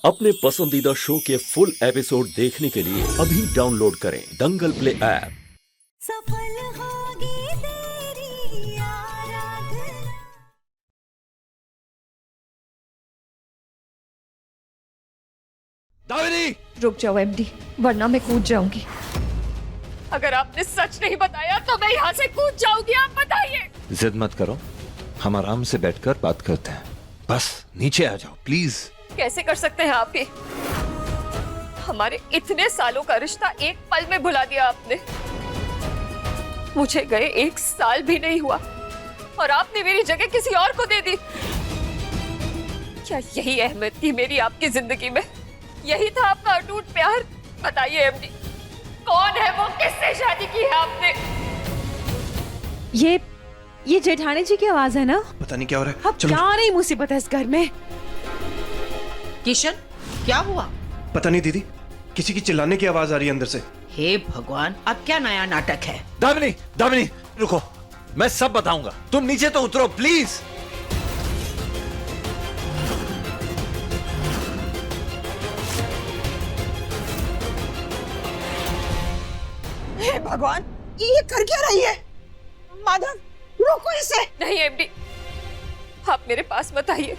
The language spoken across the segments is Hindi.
अपने पसंदीदा शो के फुल एपिसोड देखने के लिए अभी डाउनलोड करें दंगल प्ले ऐप। सफल होगी तेरी आराधना। दामिनी! रुक जाओ एमडी, वरना मैं कूद जाऊंगी। अगर आपने सच नहीं बताया तो मैं यहाँ से कूद जाऊंगी। आप बताइए। जिद मत करो, हम आराम से बैठकर बात करते हैं। बस नीचे आ जाओ प्लीज। कैसे कर सकते हैं आप ये? हमारे इतने सालों का रिश्ता एक पल में भुला दिया आपने। मुझे गए 1 साल भी नहीं हुआ और आपने मेरी जगह किसी और को दे दी। क्या यही अहमियत थी मेरी आपकी जिंदगी में? यही था आपका अटूट प्यार? बताइए एमडी, कौन है वो? किससे शादी की है आपने? ये जेठानी जी की आवाज है ना? पता नहीं क्या हो रहा है। अब क्या रही मुसीबत है इस घर में? किशन, क्या हुआ? पता नहीं दीदी, किसी की चिल्लाने की आवाज आ रही है अंदर से। हे भगवान, अब क्या नया नाटक है? दामिनी, दामिनी रुको, मैं सब बताऊंगा। तुम नीचे तो उतरो प्लीज। हे भगवान, ये कर क्या रही है? माधव, रोको इसे। नहीं एमडी, आप मेरे पास मत आइए,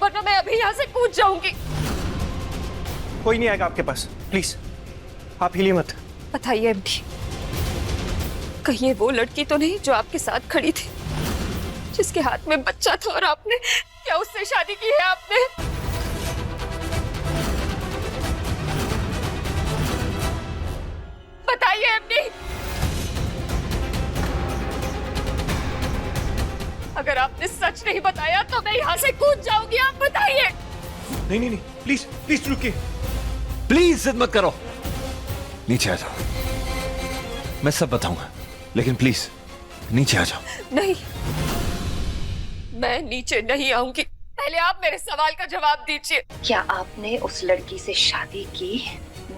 वरना मैं अभी यहाँ से कूद जाऊंगी। कोई नहीं आएगा आपके पास, प्लीज आप हिलिए मत। बताइए एमडी, कहीं ये वो लड़की तो नहीं जो आपके साथ खड़ी थी, जिसके हाथ में बच्चा था और आपने क्या उससे शादी की है आपने? बताइए एमडी। अगर आपने सच नहीं बताया तो मैं यहाँ से कूद जाऊंगी। आप बताइए। नहीं नहीं नहीं, प्लीज प्लीज रुकिए। प्लीज जिद मत करो, नीचे आ जाओ। मैं सब बताऊंगा, लेकिन प्लीज नीचे आ जाओ। नहीं, मैं नीचे नहीं आऊंगी। पहले आप मेरे सवाल का जवाब दीजिए। क्या आपने उस लड़की से शादी की?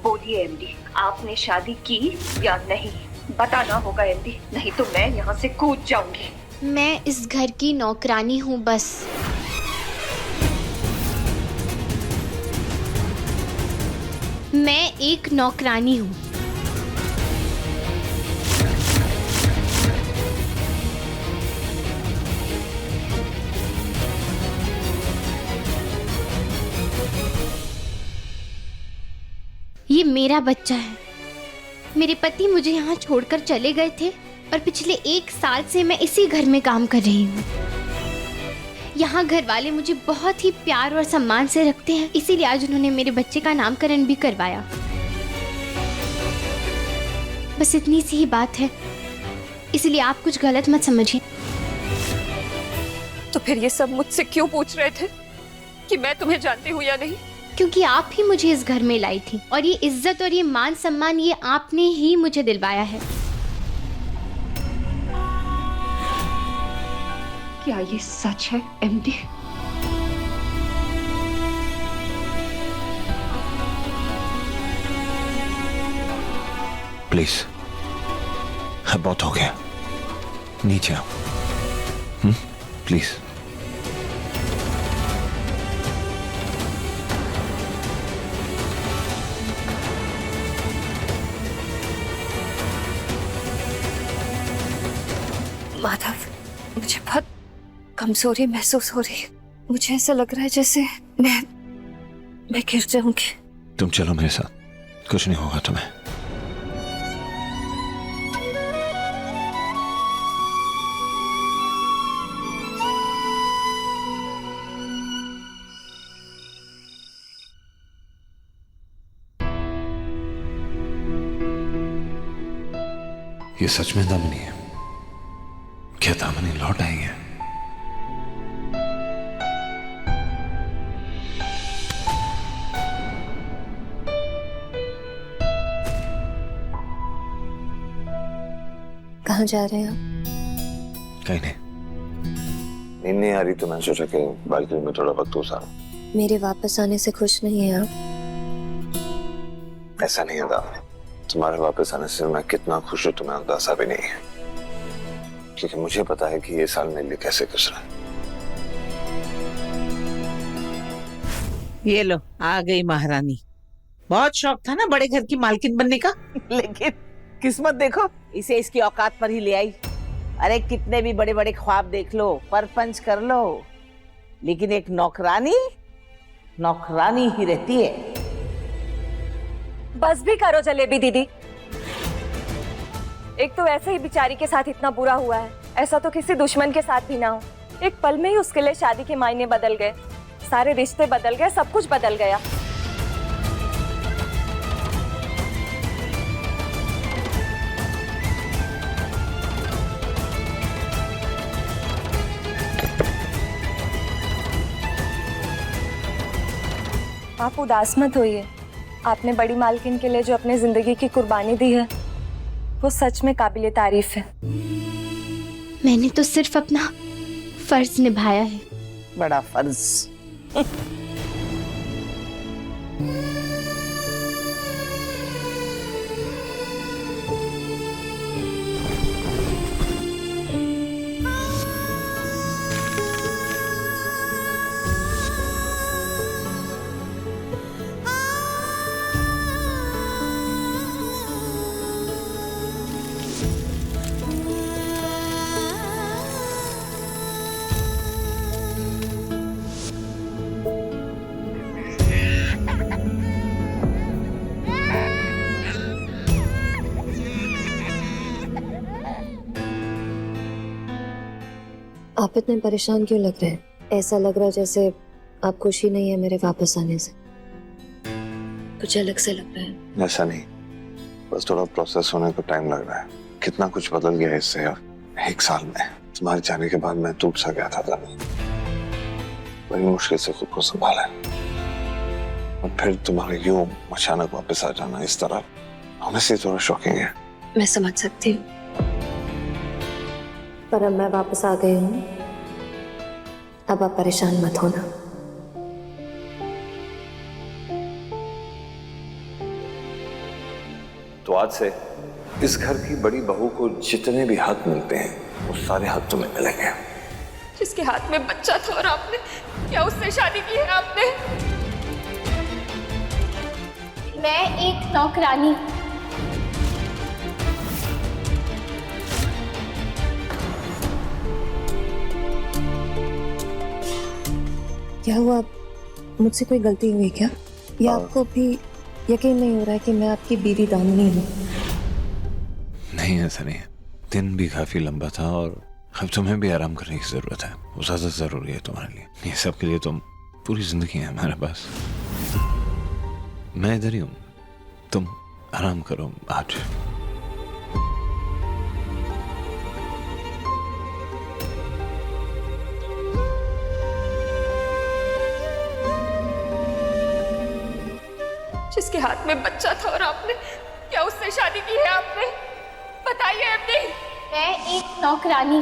बोलिए एमडी, आपने शादी की या नहीं? बताना होगा एमडी, नहीं तो मैं यहाँ से कूद जाऊंगी। मैं इस घर की नौकरानी हूँ बस। मैं एक नौकरानी हूँ। ये मेरा बच्चा है। मेरे पति मुझे यहाँ छोड़कर चले गए थे और पिछले 1 साल से मैं इसी घर में काम कर रही हूँ। यहाँ घर वाले मुझे बहुत ही प्यार और सम्मान से रखते हैं, इसीलिए आज उन्होंने मेरे बच्चे का नामकरण भी करवाया। बस इतनी सी ही बात है, इसलिए आप कुछ गलत मत समझिए। तो फिर ये सब मुझसे क्यों पूछ रहे थे कि मैं तुम्हें जानती हूँ या नहीं? क्योंकि आप ही मुझे इस घर में लाई थी और ये इज्जत और ये मान सम्मान ये आपने ही मुझे दिलवाया है। क्या ये सच है एमडी? प्लीज, अब बहुत हो गया, नीचे आओ प्लीज। माधव, मुझे बहुत कमजोरी महसूस हो रही है। मुझे ऐसा लग रहा है जैसे मैं गिर जाऊंगी। तुम चलो मेरे साथ, कुछ नहीं होगा तुम्हें। ये सच में दामिनी है? क्या दामिनी लौट आई है? कहाँ जा रहे हैं आप? कहीं नहीं। नींद नहीं आ रही तो मैं सोचा कि बालकनी में थोड़ा वक्त गुजारूं। मेरे वापस आने से खुश नहीं है आप? ऐसा नहीं है दामिनी, तुम्हारे वापस आने से मैं कितना खुश हूं तुम्हें अंदाजा भी नहीं है, क्योंकि मुझे पता है कि ये साल मेरे लिए कैसे गुजरा है। ये लो आ गई महारानी। बहुत शौक था ना बड़े घर की मालकिन बनने का, लेकिन किस्मत देखो, इसे इसकी औकात पर ही ले आई। अरे कितने भी बड़े बड़े ख्वाब देख लो, परपंच कर लो, लेकिन एक नौकरानी नौकरानी ही रहती है। बस भी करो जलेबी दीदी। एक तो ऐसे ही बेचारी के साथ इतना बुरा हुआ है, ऐसा तो किसी दुश्मन के साथ भी ना हो। एक पल में ही उसके लिए शादी के मायने बदल गए, सारे रिश्ते बदल गए, सब कुछ बदल गया। आप उदास मत होइए। आपने बड़ी मालकिन के लिए जो अपनी जिंदगी की कुर्बानी दी है, वो सच में काबिले तारीफ है। मैंने तो सिर्फ अपना फर्ज निभाया है। बड़ा फर्ज। आप इतने परेशान क्यों लग रहे हैं? ऐसा लग रहा है जैसे आप खुशी नहीं है मेरे वापस आने से। कुछ अलग से लग रहा है। ऐसा नहीं, बस थोड़ा प्रोसेस होने को टाइम लग रहा है। कितना कुछ बदल गया है इससे यार, 1 साल में। तुम्हारे जाने के बाद मैं टूट सा गया था तब। बड़ी मुश्किल से खुद को संभाला, और फिर तुम्हारे यूं अचानक वापस आ जाना इस तरह, ऑनेस्टली थोड़ा शॉकिंग है। मैं समझ सकती हूँ, पर अब मैं वापस आ गई हूँ। अब आप परेशान मत होना। तो आज से इस घर की बड़ी बहू को जितने भी हक मिलते हैं, वो सारे हक तुम्हें मिलेंगे। जिसके हाथ में बच्चा था और आपने क्या उससे शादी की है आपने? मैं एक नौकरानी। क्या हुआ? मुझसे कोई गलती हुई क्या? या आपको भी यकीन नहीं हो रहा है कि मैं आपकी बीवी दामिनी हूँ? नहीं, ऐसा नहीं है। दिन भी काफी लंबा था और अब तुम्हें भी आराम करने की जरूरत है। वो ज्यादा जरूरी है तुम्हारे लिए। ये सब के लिए तुम पूरी जिंदगी है हमारे पास। मैं इधर ही हूँ, तुम आराम करो आज। जिसके हाथ में बच्चा था और आपने क्या उससे शादी की है आपने? बताइए एमडी। मैं एक नौकरानी।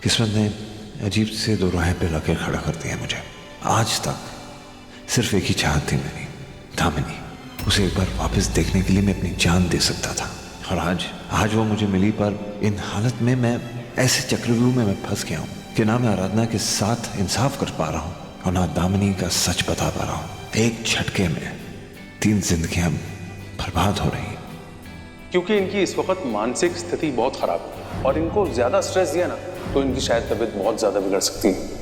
किस्मत ने अजीब से दो राहें पे लाकर खड़ा कर दिया मुझे। आज तक सिर्फ एक ही चाहत थी मेरी, दामिनी। उसे एक बार वापस देखने के लिए मैं अपनी जान दे सकता था, और आज वो मुझे मिली। पर इन हालत में मैं ऐसे चक्रव्यूह में मैं फंस गया हूँ कि ना मैं आराधना के साथ इंसाफ कर पा रहा हूँ और ना दामिनी का सच बता पा रहा हूँ। एक झटके में 3 जिंदगियां बर्बाद हो रही हैं। क्योंकि इनकी इस वक्त मानसिक स्थिति बहुत खराब है, और इनको ज्यादा स्ट्रेस दिया ना तो इनकी शायद तबीयत बहुत ज्यादा बिगड़ सकती है।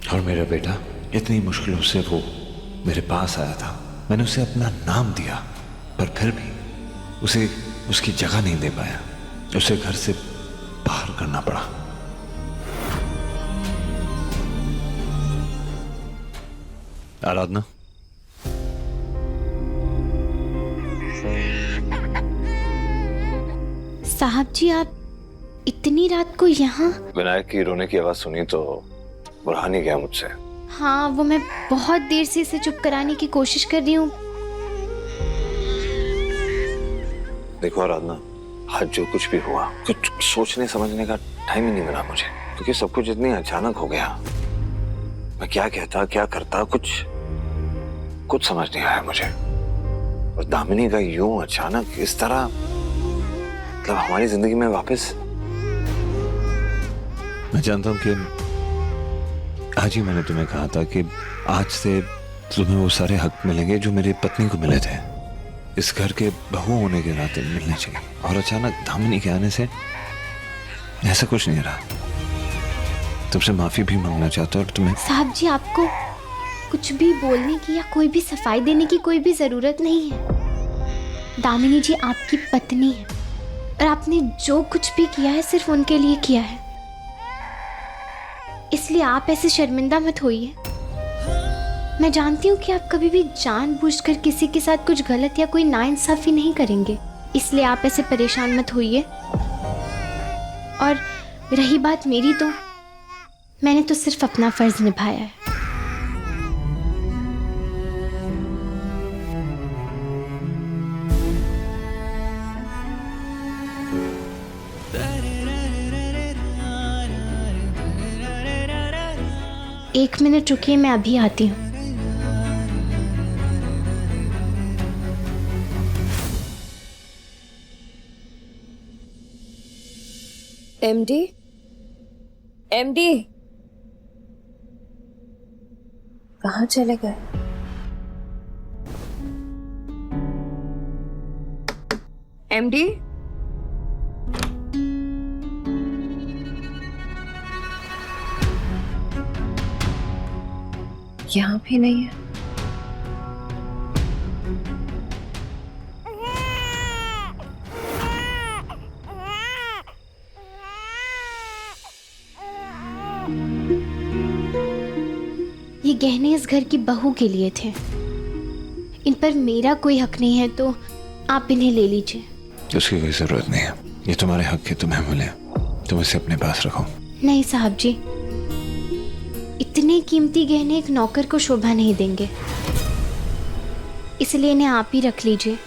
और मेरा बेटा इतनी मुश्किलों से वो मेरे पास आया था। मैंने उसे अपना नाम दिया, पर फिर भी उसे उसकी जगह नहीं दे पाया। उसे घर से बाहर करना पड़ा। आराधना, साहब जी, आप इतनी रात को यहाँ? विनायक की रोने की आवाज सुनी तो बुरहान ही गया मुझसे। हाँ, वो मैं बहुत देर से इसे चुप कराने की कोशिश कर रही हूँ, देखो आराधना, आज जो कुछ भी हुआ, कुछ सोचने समझने का टाइम ही नहीं मिला मुझे, क्योंकि सब कुछ इतनी अचानक हो गया। मैं क्या कहता क्या करता कुछ समझ नहीं आया मुझे। और दामिनी का यूं अचानक इस तरह, मतलब हमारी जिंदगी में वापस। मैं जानता हूं कि आज ही मैंने तुम्हें कहा था कि आज से तुम्हें वो सारे हक मिलेंगे जो मेरी पत्नी को मिले थे, इस घर के बहू होने के नाते मिलने चाहिए। और अचानक दामिनी के आने से ऐसा कुछ नहीं रहा। तुमसे माफी भी मांगना चाहता हूं। और तुम्हें साहब जी, आपको कुछ भी बोलने की या कोई भी सफाई देने की कोई भी जरूरत नहीं है। दामिनी जी आपकी पत्नी है और आपने जो कुछ भी किया है सिर्फ उनके लिए किया है, इसलिए आप ऐसे शर्मिंदा मत होइए। मैं जानती हूँ कि आप कभी भी जानबूझकर किसी के साथ कुछ गलत या कोई नाइंसाफी नहीं करेंगे, इसलिए आप ऐसे परेशान मत होइए। और रही बात मेरी, तो मैंने तो सिर्फ अपना फर्ज निभाया है। एक मिनट रुकिए, मैं अभी आती हूँ। एमडी, एमडी कहाँ चले गए? एमडी, यहाँ भी नहीं है। ये गहने इस घर की बहू के लिए थे, इन पर मेरा कोई हक नहीं है, तो आप इन्हें ले लीजिए। उसकी कोई जरूरत नहीं है, ये तुम्हारे हक के, तुम्हें मिले, तुम इसे अपने पास रखो। नहीं साहब जी, इतने कीमती गहने एक नौकर को शोभा नहीं देंगे, इसलिए इन्हें आप ही रख लीजिए।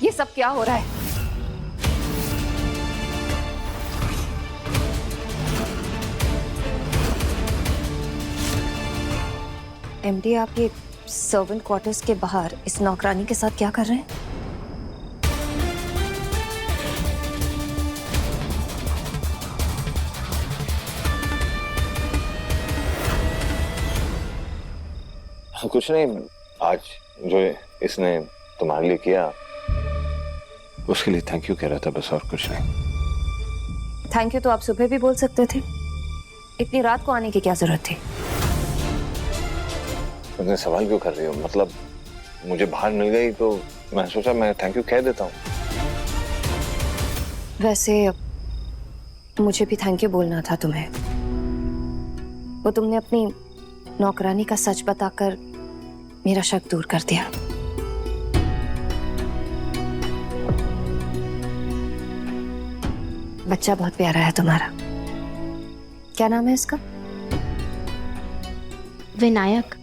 ये सब क्या हो रहा है? एमडी, आप ये सर्वेंट क्वार्टर्स के बाहर इस नौकरानी के साथ क्या कर रहे हैं? कुछ नहीं, आज जो इसने तुम्हारे लिए किया उसके लिए थैंक यू कह रहा था, बस और कुछ नहीं। थैंक यू तो आप सुबह भी बोल सकते थे, इतनी रात को आने की क्या जरूरत थी? तुमने सवाल क्यों कर रही हो? मतलब मुझे बाहर मिल गई तो मैं सोचा मैं थैंक यू कह देता हूँ। वैसे मुझे भी थैंक यू बोलना था तुम्हें। वो तुमने अपनी नौकरानी का सच बताकर मेरा शक दूर कर दिया। बच्चा बहुत प्यारा है तुम्हारा। क्या नाम है इसका? विनायक।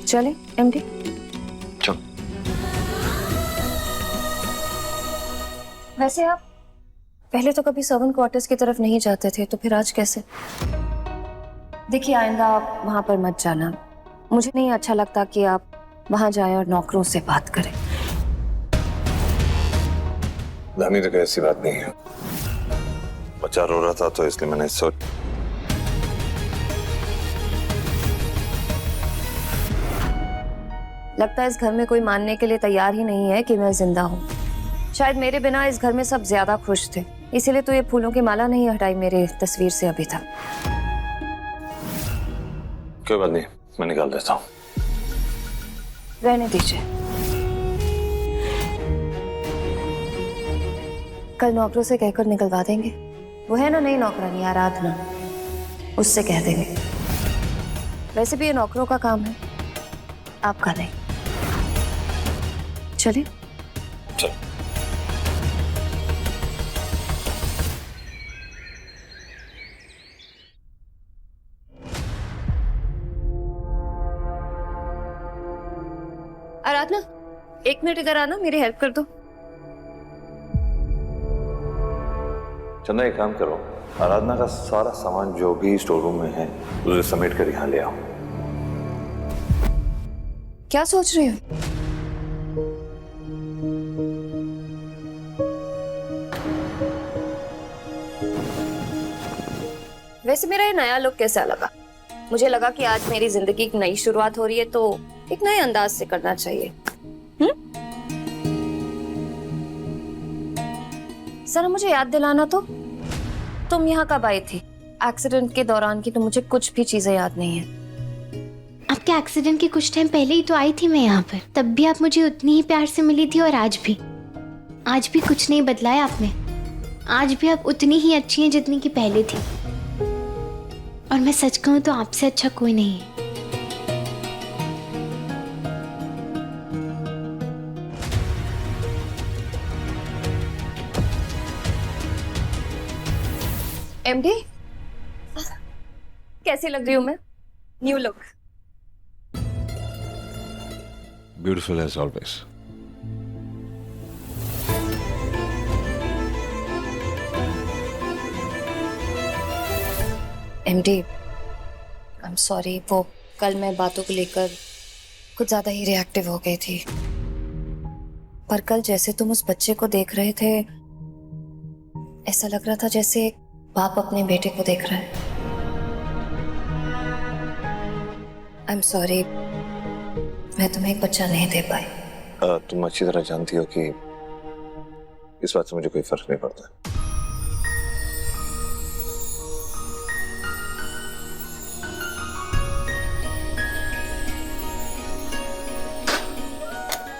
चले एमडी? चल। वैसे आप पहले तो कभी सर्वेंट क्वार्टर्स की तरफ नहीं जाते थे, तो फिर आज कैसे? देखिए, आइंदा आप वहां पर मत जाना। मुझे नहीं अच्छा लगता कि आप वहां जाएं और नौकरों से बात करें। दानी तो ऐसी बात नहीं है, बच्चा रो रहा था तो इसलिए मैंने सोच। लगता है इस घर में कोई मानने के लिए तैयार ही नहीं है कि मैं जिंदा हूँ। शायद मेरे बिना इस घर में सब ज्यादा खुश थे, इसीलिए तो ये फूलों की माला नहीं हटाई मेरे तस्वीर से अभी तक। कोई बात नहीं, मैं निकाल देता हूँ। रहने दीजिए, कल नौकरों से कहकर निकलवा देंगे। वो है ना नई नौकरानी आराधना, उससे कह देंगे। वैसे भी ये नौकरों का काम है, आपका नहीं। चलिए। चल। आराधना, 1 मिनट इधर आना, मेरी हेल्प कर दो। चंदा एक काम करो, आराधना का सारा सामान जो भी स्टोर रूम में है उसे समेट कर यहाँ ले आओ। क्या सोच रही हो? वैसे मेरा ये नया लुक कैसा लगा? मुझे लगा कि आज मेरी जिंदगी की नई शुरुआत हो रही है तो एक नए अंदाज से करना चाहिए। जरा मुझे याद दिलाना तो, तुम यहाँ कब आई थी? एक्सीडेंट के दौरान की तो मुझे कुछ भी चीजें याद नहीं है। आपके एक्सीडेंट के कुछ टाइम पहले ही तो आई थी मैं यहाँ पर, तब भी आप मुझे उतनी ही प्यार से मिली थी और आज भी कुछ नहीं बदला है आप में। आज भी आप उतनी ही अच्छी हैं जितनी की पहले थी, और मैं सच कहूँ तो आपसे अच्छा कोई नहीं है। एमडी, कैसी लग रही हूँ मैं? New look. Beautiful as always. MD, I am sorry, वो कल मैं बातों को लेकर कुछ ज्यादा ही रिएक्टिव हो गई थी। पर कल जैसे तुम उस बच्चे को देख रहे थे, ऐसा लग रहा था जैसे बाप अपने बेटे को देख रहा है। आई एम सॉरी, मैं तुम्हें एक बच्चा नहीं दे पाई। तुम अच्छी तरह जानती हो कि इस बात से मुझे कोई फर्क नहीं पड़ता।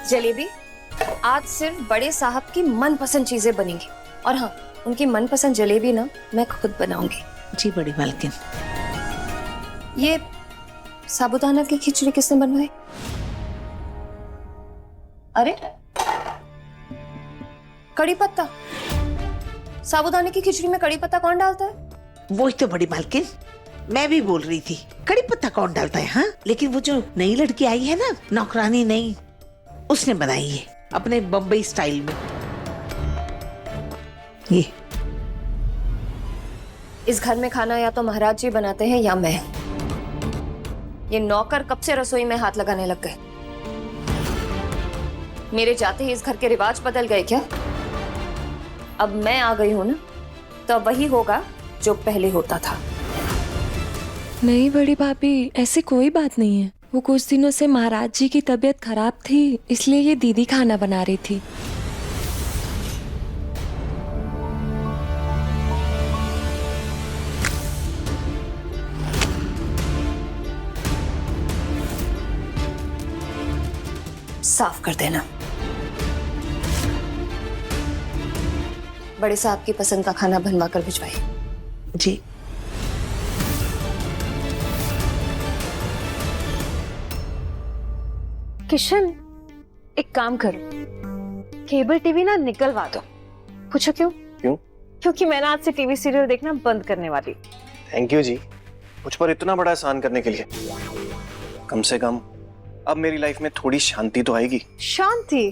जलेबी, आज सिर्फ बड़े साहब की मनपसंद चीजें बनेंगी, और हाँ, उनकी मनपसंद जलेबी ना मैं खुद बनाऊंगी। जी बड़ी मालकिन। ये साबूदाना की खिचड़ी किसने बनवाई? अरे, कड़ी पत्ता। साबूदाने की खिचड़ी में कड़ी पत्ता कौन डालता है? वही तो बड़ी मालकिन, मैं भी बोल रही थी, कड़ी पत्ता कौन डालता है? हाँ, लेकिन वो जो नई लड़की आई है ना, नौकरानी नई, उसने बनाई है अपने बम्बई स्टाइल में। ये इस घर में खाना या तो महाराज जी बनाते हैं या मैं। ये नौकर कब से रसोई में हाथ लगाने लग गए? मेरे जाते ही इस घर के रिवाज बदल गए क्या? अब मैं आ गई हूं ना, तो वही होगा जो पहले होता था। नहीं बड़ी भाभी, ऐसी कोई बात नहीं है। वो कुछ दिनों से महाराज जी की तबीयत खराब थी, इसलिए ये दीदी खाना बना रही थी। साफ कर देना। बड़े साहब की पसंद का खाना बनवा कर भिजवाइए। जी। किशन, एक काम करो, केबल टीवी ना निकलवा दो। पूछो क्यों? क्यों? क्योंकि मैं ना आज से टीवी सीरियल देखना बंद करने वाली। थैंक यू जी, मुझ पर इतना बड़ा एहसान करने के लिए। कम से कम अब मेरी लाइफ में थोड़ी शांति तो आएगी। शांति?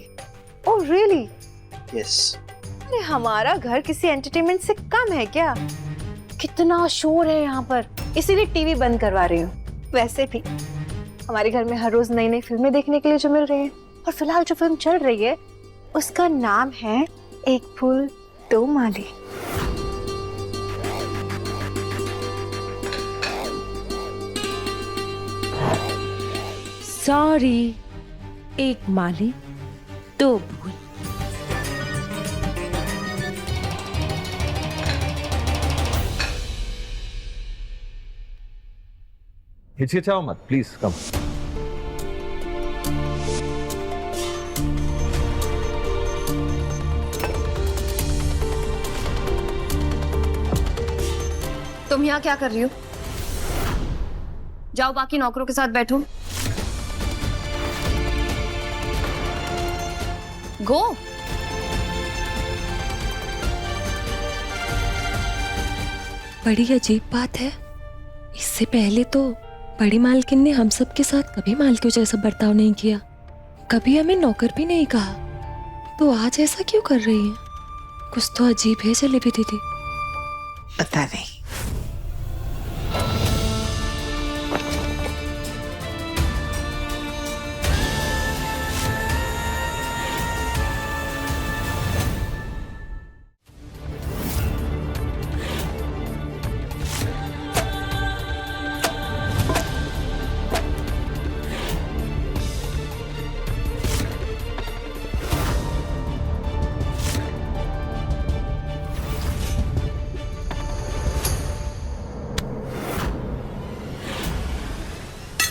Oh really? यस। अरे हमारा घर किसी एंटरटेनमेंट से कम है क्या? कितना शोर है यहाँ पर, इसीलिए टीवी बंद करवा रही हूँ। वैसे भी हमारे घर में हर रोज नई नई फिल्में देखने के लिए जो मिल रही है, और फिलहाल जो फिल्म चल रही है उसका नाम है एक फूल दो माली। सॉरी, एक माली दो फूल। हिचकिचाओ मत, प्लीज कम। तुम यहाँ क्या कर रही हो? जाओ बाकी नौकरों के साथ बैठो। गो। बड़ी अजीब बात है, इससे पहले तो बड़ी मालकिन ने हम सब के साथ कभी मालकियों जैसा बर्ताव नहीं किया, कभी हमें नौकर भी नहीं कहा, तो आज ऐसा क्यों कर रही है? कुछ तो अजीब है जलेबी दीदी। पता नहीं।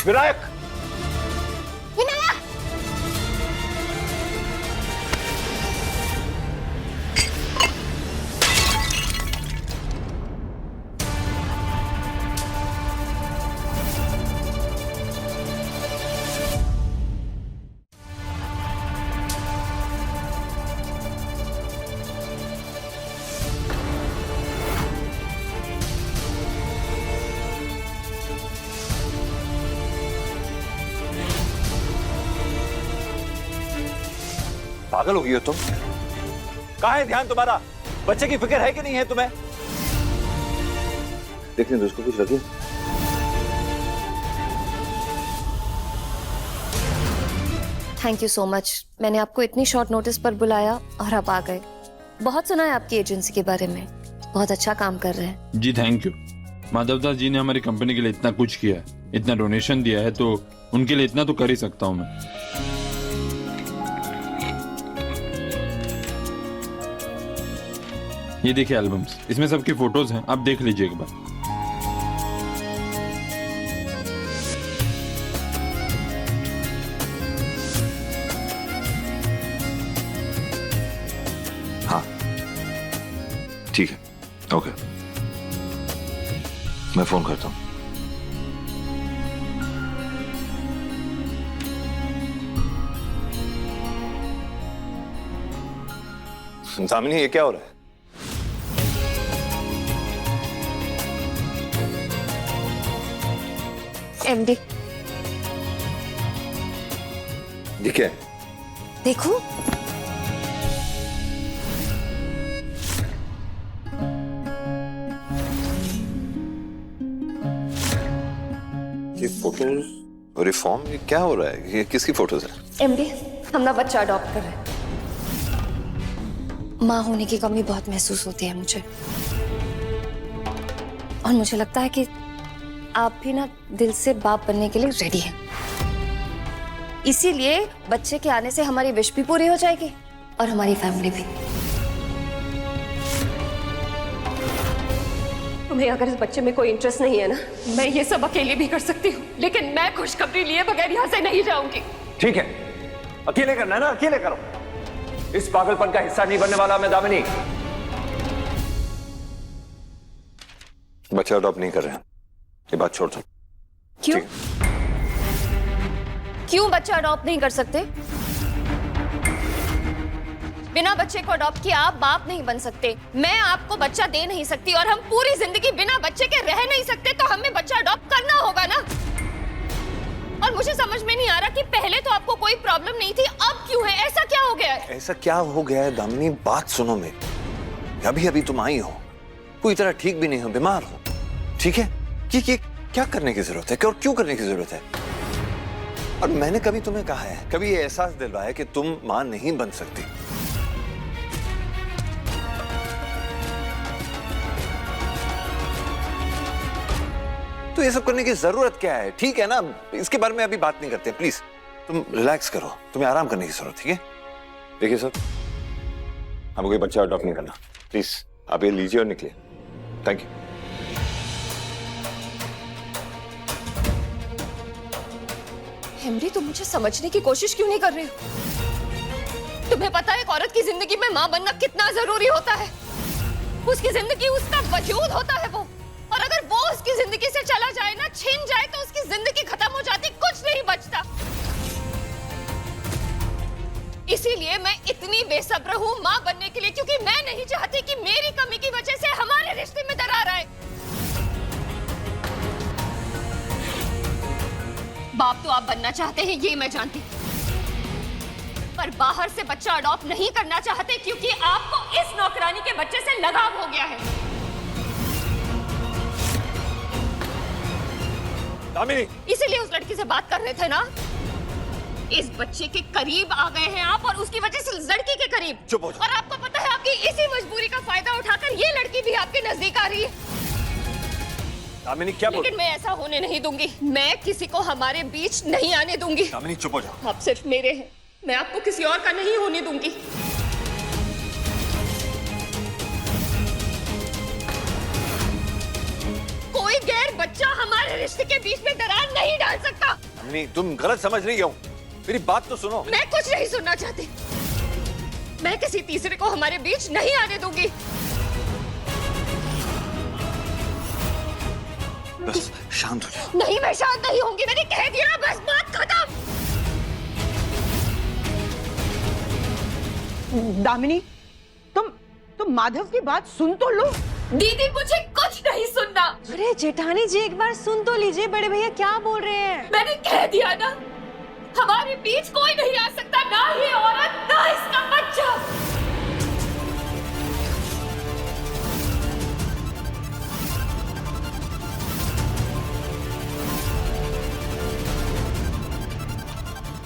विनायक, पागल हो गई हो तुम? कहाँ है ध्यान तुम्हारा? बच्चे की फिक्र है कि नहीं है तुम्हें? देखने दो, उसको कुछ लगे। Thank you so much. मैंने आपको इतनी शॉर्ट नोटिस पर बुलाया और आप आ गए। बहुत सुना है आपकी एजेंसी के बारे में, बहुत अच्छा काम कर रहे हैं। जी थैंक यू। माधवदास जी ने हमारी कंपनी के लिए इतना कुछ किया है, इतना डोनेशन दिया है, तो उनके लिए इतना तो कर ही सकता हूँ मैं। ये देखिए एल्बम्स, इसमें सबकी फोटोज हैं, आप देख लीजिए एक बार। हाँ ठीक है, ओके, मैं फोन करता हूँ। दामिनी, ये क्या हो रहा है? एमडी ठीक है, देखो। ये फोटोज और ये फॉर्म, ये क्या हो रहा है? ये किसकी फोटोज है? एमडी, हम ना बच्चा अडॉप्ट कर रहे हैं। माँ होने की कमी बहुत महसूस होती है मुझे, और मुझे लगता है कि आप भी ना दिल से बाप बनने के लिए रेडी हैं। इसीलिए बच्चे के आने से हमारी विश भी पूरी हो जाएगी और हमारी फैमिली भी। तुम्हें अगर इस बच्चे में कोई इंटरेस्ट नहीं है ना, मैं ये सब अकेले भी कर सकती हूँ, लेकिन मैं खुशखबरी लिए बगैर यहाँ से नहीं जाऊंगी। ठीक है, अकेले करना है ना, अकेले करो। इस पागलपन का हिस्सा नहीं बनने वाला मैं दामिनी। बच्चा अडॉप्ट नहीं कर रहे हैं, ये बात छोड़ दो। क्यों? क्यों बच्चा अडॉप्ट नहीं कर सकते? बिना बच्चे को अडॉप्ट किए आप बाप नहीं बन सकते। मैं आपको बच्चा दे नहीं सकती, और हम पूरी जिंदगी बिना बच्चे के रह नहीं सकते, तो हमें बच्चा अडॉप्ट करना होगा ना। और मुझे समझ में नहीं आ रहा कि पहले तो आपको कोई प्रॉब्लम नहीं थी, अब क्यों है? ऐसा क्या हो गया है? ऐसा क्या हो गया है दामिनी? बात सुनो मेरी, अभी अभी तुम आई हो, पूरी तरह ठीक भी नहीं हो, बीमार हो, ठीक है? ये क्या करने की जरूरत है, क्यों करने की जरूरत है? और मैंने कभी तुम्हें कहा है, कभी ये एहसास दिलवाया कि तुम मां नहीं बन सकती? तो ये सब करने की जरूरत क्या है? ठीक है ना, इसके बारे में अभी बात नहीं करते, प्लीज तुम रिलैक्स करो, तुम्हें आराम करने की जरूरत, ठीक है? देखिए सर, हमको कोई बच्चा अडॉप्ट नहीं करना, प्लीज आप ये लीजिए और निकलिए। Thank you. एमडी, तुम मुझे समझने की कोशिश क्यों नहीं कर रहे हो? तुम्हें पता है एक औरत की जिंदगी में माँ बनना कितना जरूरी होता है? उसकी जिंदगी उसका वजूद होता है वो, और अगर वो उसकी जिंदगी से चला जाए ना, छिन जाए, तो उसकी जिंदगी खत्म हो जाती, कुछ नहीं बचता। इसीलिए मैं इतनी बेसब्र हूँ माँ बनने के लिए, क्योंकि मैं नहीं चाहती कि मेरी कमी की वजह से हमारे रिश्ते में दरार आए। बाप तो आप बनना चाहते हैं, ये मैं जानती, पर बाहर से बच्चा अडॉप्ट नहीं करना चाहते क्योंकि आपको इस नौकरानी के बच्चे से लगाव हो गया है। दामिनी, इसीलिए उस लड़की से बात कर रहे थे ना? इस बच्चे के करीब आ गए हैं आप, और उसकी वजह से उस लड़की के करीब। चुप हो जाओ। और आपको पता है आपकी इसी मजबूरी का फायदा उठाकर ये लड़की भी आपके नजदीक आ रही है। दामिनी क्या बोल? लेकिन मैं ऐसा होने नहीं दूंगी। मैं किसी को हमारे बीच नहीं आने दूंगी। दामिनी चुप हो जाओ। आप सिर्फ मेरे हैं, मैं आपको किसी और का नहीं होने दूंगी। कोई गैर बच्चा हमारे रिश्ते के बीच में दरार नहीं डाल सकता। दामिनी तुम गलत समझ रही हो, मेरी बात तो सुनो। मैं कुछ नहीं सुनना चाहती। मैं किसी तीसरे को हमारे बीच नहीं आने दूंगी। बस शांत हो जाओ। नहीं, मैं शांत नहीं होंगी। मैंने कह दिया ना, बस बात खत्म। दामिनी, तुम माधव की बात सुन तो लो। दीदी मुझे कुछ नहीं सुनना। अरे जेठानी जी एक बार सुन तो लीजिए, बड़े भैया क्या बोल रहे हैं? मैंने कह दिया ना, हमारे बीच कोई नहीं आ सकता, ना ये औरत ना इसका बच्चा।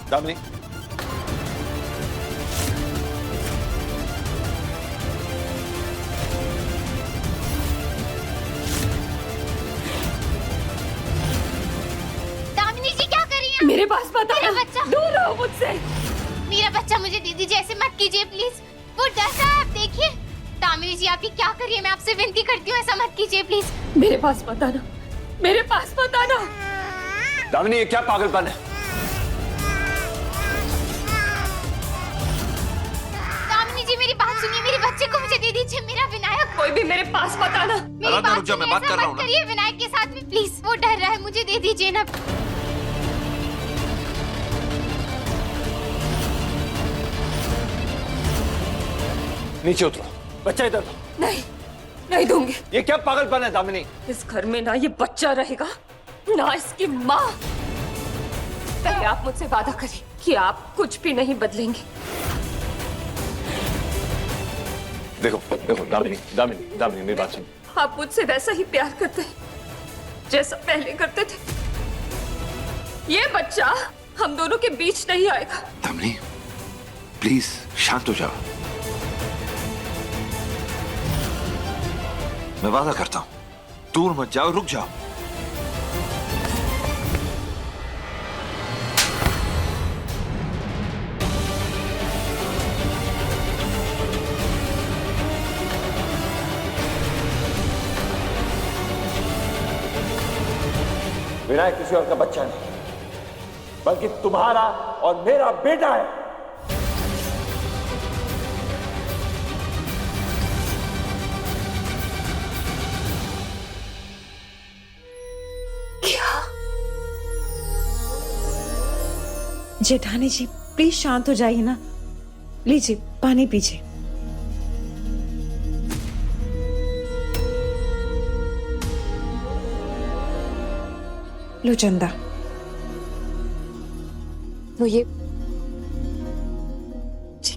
दामिनी दामिनी जी क्या कर रही हैं? मेरे पास पता है। मेरा बच्चा, दूर रहो मुझसे। मेरा बच्चा मुझे दे दीजिए, ऐसे मत कीजिए प्लीज। वो डर रहा है, आप देखिए। दामिनी जी आप ये क्या कर रही है? मैं आपसे विनती करती हूँ, ऐसा मत कीजिए प्लीज। मेरे पास बताना, मेरे पास बताना। दामिनी ये क्या पागलपन है? दामिनी जी मेरी बात सुनिए, मेरे बच्चे को मुझे दे दीजिए, मेरा विनायक। कोई भी मेरे पास बताना। मेरी बात सुनिए, मैं बात कर रहा हूँ ना। करिए विनायक के साथ में प्लीज, वो डर रहा है, मुझे दे दीजिए ना। नीचे उतरो, बच्चा इधर दो। नहीं, नहीं दूंगी। ये क्या पागलपन है दामिनी? इस घर में ना ये बच्चा रहेगा, ना इसकी माँ। पहले आप मुझसे वादा करिए कि आप कुछ भी नहीं बदलेंगे। देखो देखो दामिनी, दामिनी दामिनी मेरी बात सुनो। आप मुझसे वैसा ही प्यार करते हैं जैसा पहले करते थे। ये बच्चा हम दोनों के बीच नहीं आएगा। दामिनी प्लीज शांत हो जाओ। मैं वादा करता हूं, दूर मत जाओ, रुक जाओ। विनायक किसी और का बच्चा नहीं, बल्कि तुम्हारा और मेरा बेटा है। जेठानी जी प्लीज शांत हो जाइए ना। लीजिए पानी पीजिए। लो चंदा। वो ये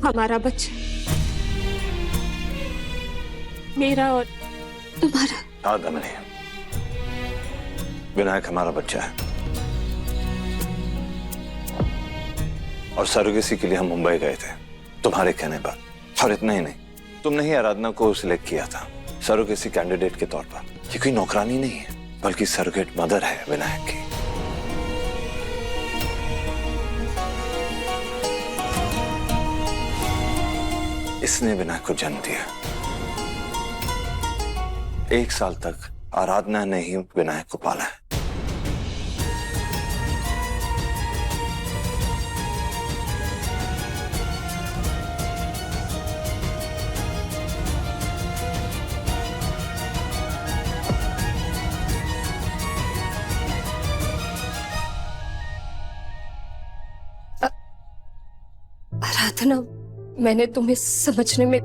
हमारा बच्चा, मेरा और तुम्हारा। हाँ दामिनी, विनायक हमारा बच्चा है और सरोगेसी के लिए हम मुंबई गए थे तुम्हारे कहने पर। और इतना ही नहीं, तुमने ही आराधना को सिलेक्ट किया था सरोगेसी कैंडिडेट के तौर पर। ये कोई नौकरानी नहीं है, बल्कि सरोगेट मदर है विनायक की। इसने विनायक को जन्म दिया। 1 साल तक आराधना ने ही विनायक को पाला है। था ना, मैंने तुम्हें समझने में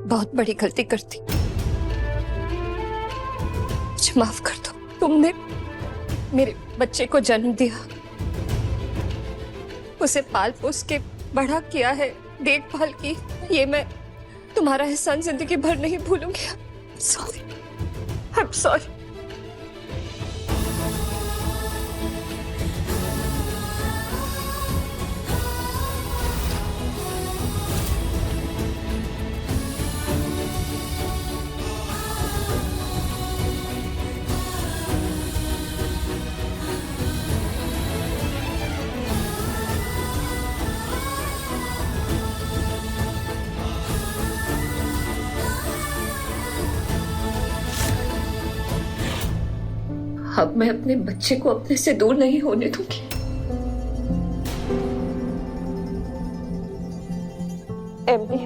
बहुत बड़ी गलती कर दी। मुझे माफ कर दो। तुमने मेरे बच्चे को जन्म दिया, उसे पाल पोस के बड़ा किया है, देखभाल की, ये मैं तुम्हारा एहसान जिंदगी भर नहीं भूलूंगी। Sorry, I am sorry. अब मैं अपने बच्चे को अपने से दूर नहीं होने दूंगी। एमडी,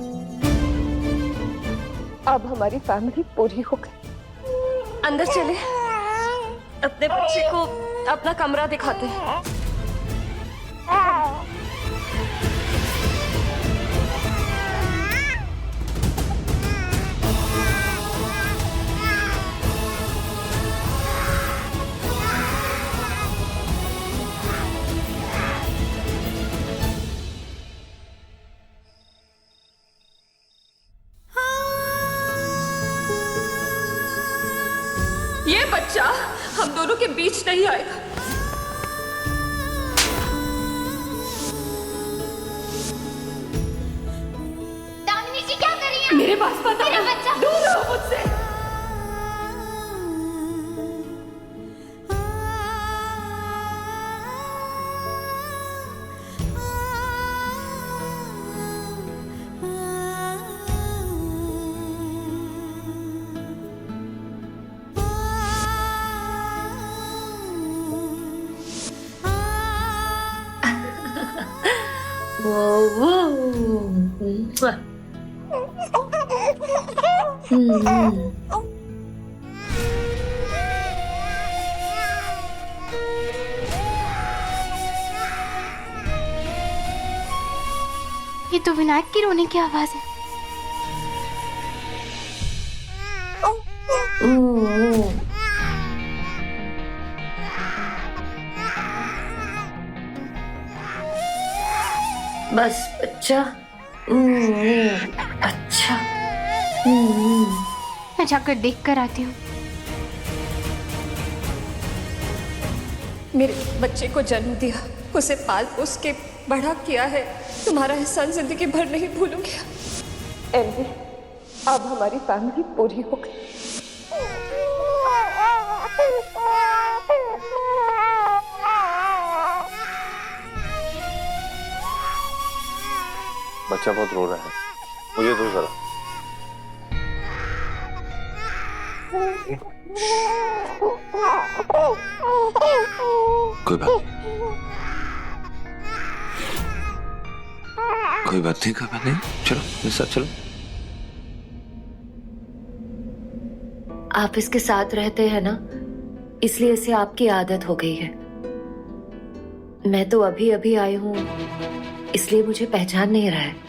अब हमारी फैमिली पूरी हो गई। अंदर चले, अपने बच्चे को अपना कमरा दिखाते हैं। ये बच्चा हम दोनों के बीच नहीं आएगा। दामिनी जी क्या कर रही हैं? मेरे पास पता मेरा बच्चा दूर रहो मुझसे। ये तो विनायक की रोने की आवाज है। बस बच्चा। अच्छा, मैं जाकर देख कर आती हूँ। मेरे बच्चे को जन्म दिया, उसे पाल पोस के बड़ा किया है, तुम्हारा एहसान जिंदगी भर नहीं भूलूंगी। एमडी, अब हमारी फैमिली पूरी हो गई। बच्चा बहुत रो रहा है, मुझे दो जरा। कोई बात नहीं, कोई बात नहीं, कोई बात नहीं। चलो मेरे साथ चलो। आप इसके साथ रहते हैं ना, इसलिए इसे आपकी आदत हो गई है। मैं तो अभी अभी आई हूं, इसलिए मुझे पहचान नहीं रहा है।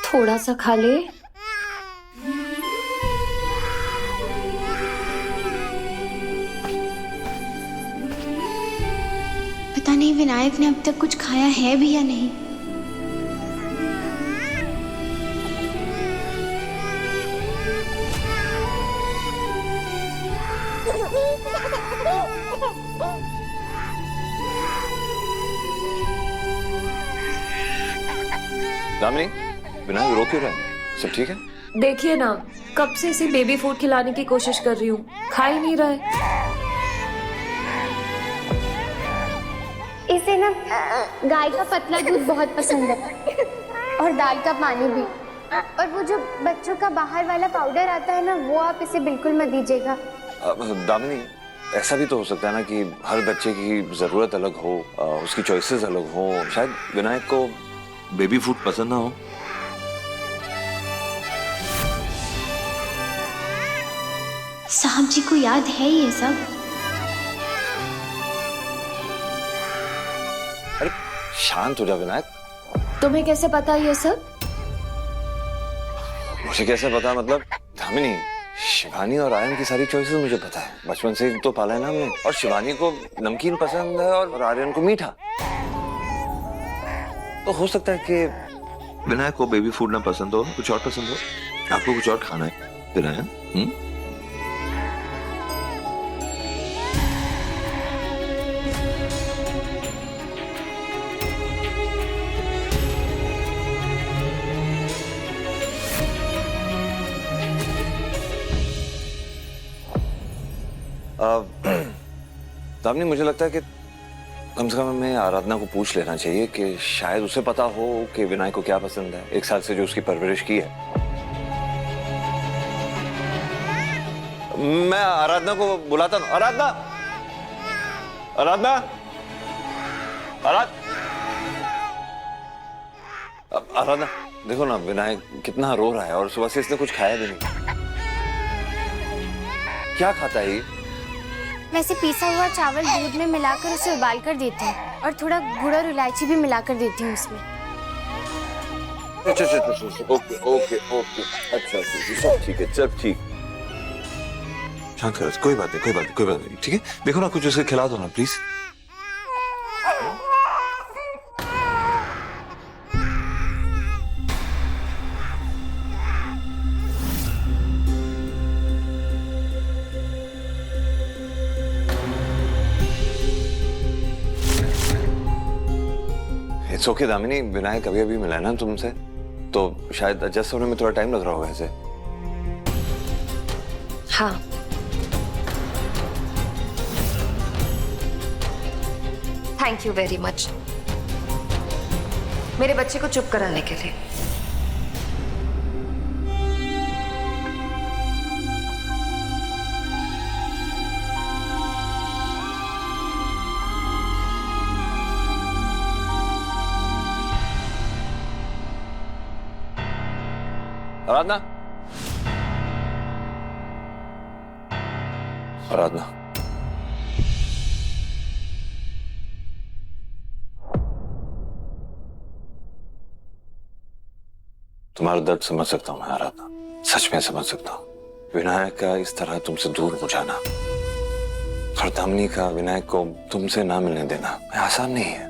थोड़ा सा खा ले। पता नहीं विनायक ने अब तक कुछ खाया है भी या नहीं। दामिनी, विनायक रो क्यों रहा है? सब ठीक है? देखिए ना, कब से इसे बेबी फूड खिलाने की कोशिश कर रही हूँ, खा ही नहीं रहा है। इसे ना गाय का पतला दूध बहुत पसंद है और दाल का पानी भी। और वो जो बच्चों का बाहर वाला पाउडर आता है ना, वो आप इसे बिल्कुल मत दीजिएगा। दामिनी, ऐसा भी तो हो सकता है ना कि हर बच्चे की जरूरत अलग हो, उसकी चॉइसेस अलग हो। शायद विनायक को बेबी फूड पसंद ना हो। साहब जी को याद है ये सब? अरे शांत हो जा विनायक। तुम्हें कैसे पता ये सब? मुझे कैसे पता मतलब? दामिनी, शिवानी और आर्यन की सारी चॉइसेस मुझे पता है। बचपन से ही तो पाला है ना हमने। और शिवानी को नमकीन पसंद है और आर्यन को मीठा। तो हो सकता है कि विनायक को बेबी फूड ना पसंद हो, कुछ और पसंद हो। आपको कुछ और खाना है विनायक? दामिनी, मुझे लगता है कि कम से कम हमें आराधना को पूछ लेना चाहिए कि शायद उसे पता हो कि विनायक को क्या पसंद है। 1 साल से जो उसकी परवरिश की है। मैं आराधना को बुलाता हूँ। आराधना, आराधना, आराधना, देखो ना विनायक कितना रो रहा है और सुबह से इसने कुछ खाया भी नहीं। क्या खाता है ये? वैसे पिसा हुआ चावल दूध में मिलाकर उसे उबाल कर देती हूँ और थोड़ा गुड़ और इलायची भी मिलाकर देती हूँ उसमें। अच्छा, ओके ओके ओके, अच्छा सब ठीक है, सब ठीक। शांत करो, कोई बात नहीं, ठीक है? देखो ना कुछ उसे खिला दो ना please. It's okay Damini, Vinayak अभी अभी मिला है ना तुमसे, तो शायद एडजस्ट होने में थोड़ा टाइम लग रहा होगा ऐसे। हाँ, थैंक यू वेरी मच मेरे बच्चे को चुप कराने के लिए। आराधना, आराधना, तुम्हारा दर्द समझ सकता हूं मैं आराधना, सच में समझ सकता हूं। विनायक का इस तरह तुमसे दूर हो जाना और दामिनी का विनायक को तुमसे ना मिलने देना आसान नहीं है।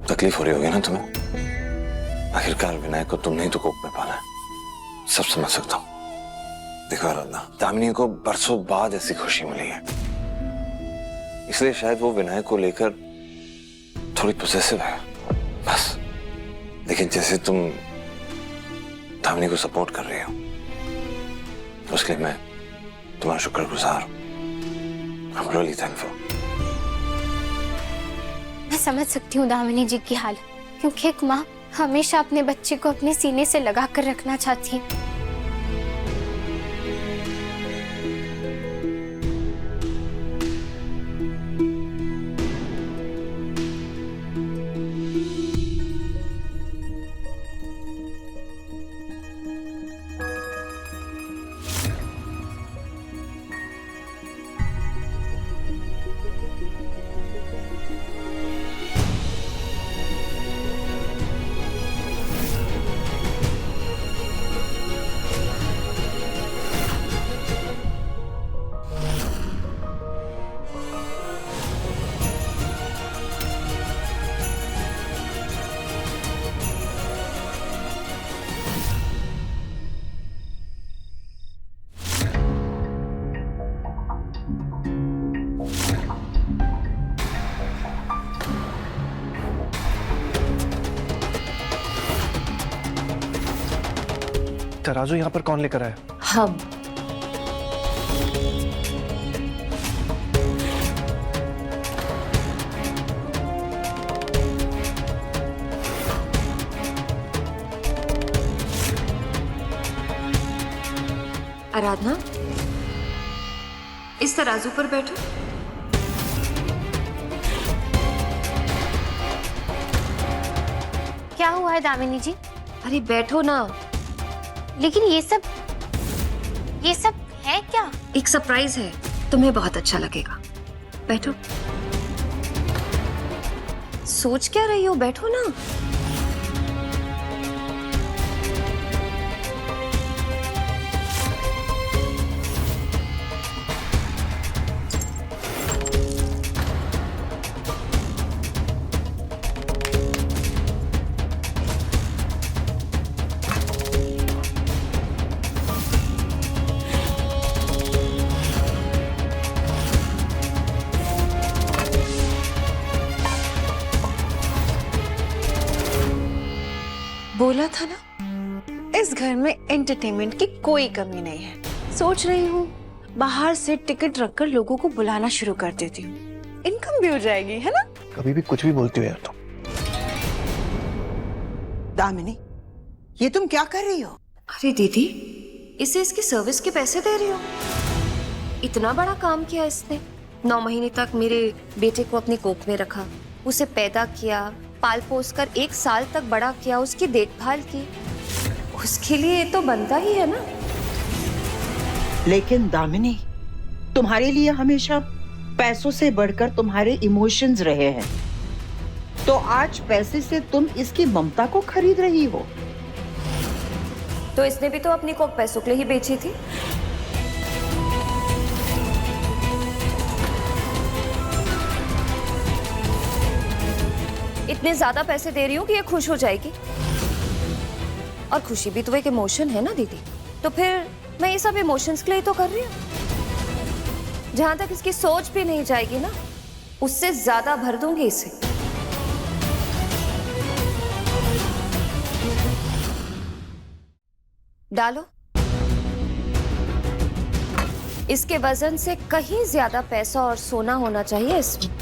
तकलीफ हो रही होगी ना तुम्हें। आखिरकार विनायक को तुमने ही तो कोख में पाला है। सब समझ सकता हूं। देखो आराधना, दामिनी को बरसों बाद ऐसी खुशी मिली है, इसलिए शायद वो विनायक को लेकर थोड़ी पोसेसिव है बस। लेकिन जैसे तुम दामिनी को सपोर्ट कर रही हो, उसके लिए मैं तुम्हारा शुक्रगुजार हूं। I'm really thankful। मैं समझ सकती हूँ दामिनी जी की हालत, क्योंकि एक माँ हमेशा अपने बच्चे को अपने सीने से लगा कर रखना चाहती है। तराजू यहाँ पर कौन लेकर आया? हम। आराधना, इस तराजू पर बैठो। क्या हुआ है दामिनी जी? अरे बैठो ना। लेकिन ये सब है क्या? एक सरप्राइज है, तुम्हें बहुत अच्छा लगेगा। बैठो। सोच क्या रही हो? बैठो ना। बोला था ना, इस घर में एंटरटेनमेंट की कोई कमी नहीं है। सोच रही हूँ बाहर से टिकट रखकर लोगों को बुलाना शुरू कर देती हूँ, इनकम भी हो जाएगी, है ना? कभी भी कुछ भी बोलती हो यार तुम। दामिनी, ये तुम क्या कर रही हो? अरे दीदी, इसे इसकी सर्विस के पैसे दे रही हो। इतना बड़ा काम किया इसने। 9 महीने तक मेरे बेटे को अपनी कोख में रखा, उसे पैदा किया, पाल पोस कर 1 साल तक बड़ा किया, उसकी देखभाल की। उसके लिए ये तो बनता ही है ना। लेकिन दामिनी, तुम्हारे लिए हमेशा पैसों से बढ़कर तुम्हारे इमोशंस रहे हैं, तो आज पैसे से तुम इसकी ममता को खरीद रही हो। तो इसने भी तो अपनी कोख पैसों के लिए ही बेची थी। इतने ज्यादा पैसे दे रही हूँ कि ये खुश हो जाएगी, और खुशी भी तो एक इमोशन है ना दीदी। तो फिर मैं ये सब इमोशंस के लिए तो कर रही हूँ। जहां तक इसकी सोच भी नहीं जाएगी ना, उससे ज्यादा भर दूंगी इसे। डालो। इसके वजन से कहीं ज्यादा पैसा और सोना होना चाहिए इसमें।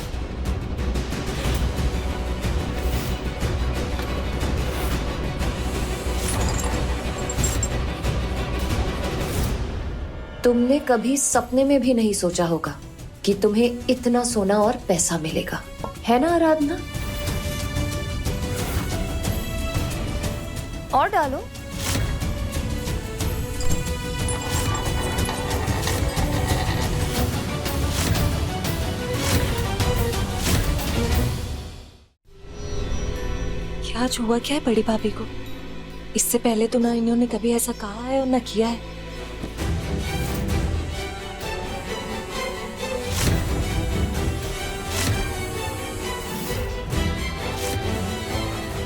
तुमने कभी सपने में भी नहीं सोचा होगा कि तुम्हें इतना सोना और पैसा मिलेगा, है ना आराधना? और डालो। क्या आज हुआ क्या है बड़ी भाभी को? इससे पहले तो ना इन्होंने कभी ऐसा कहा है और ना किया है।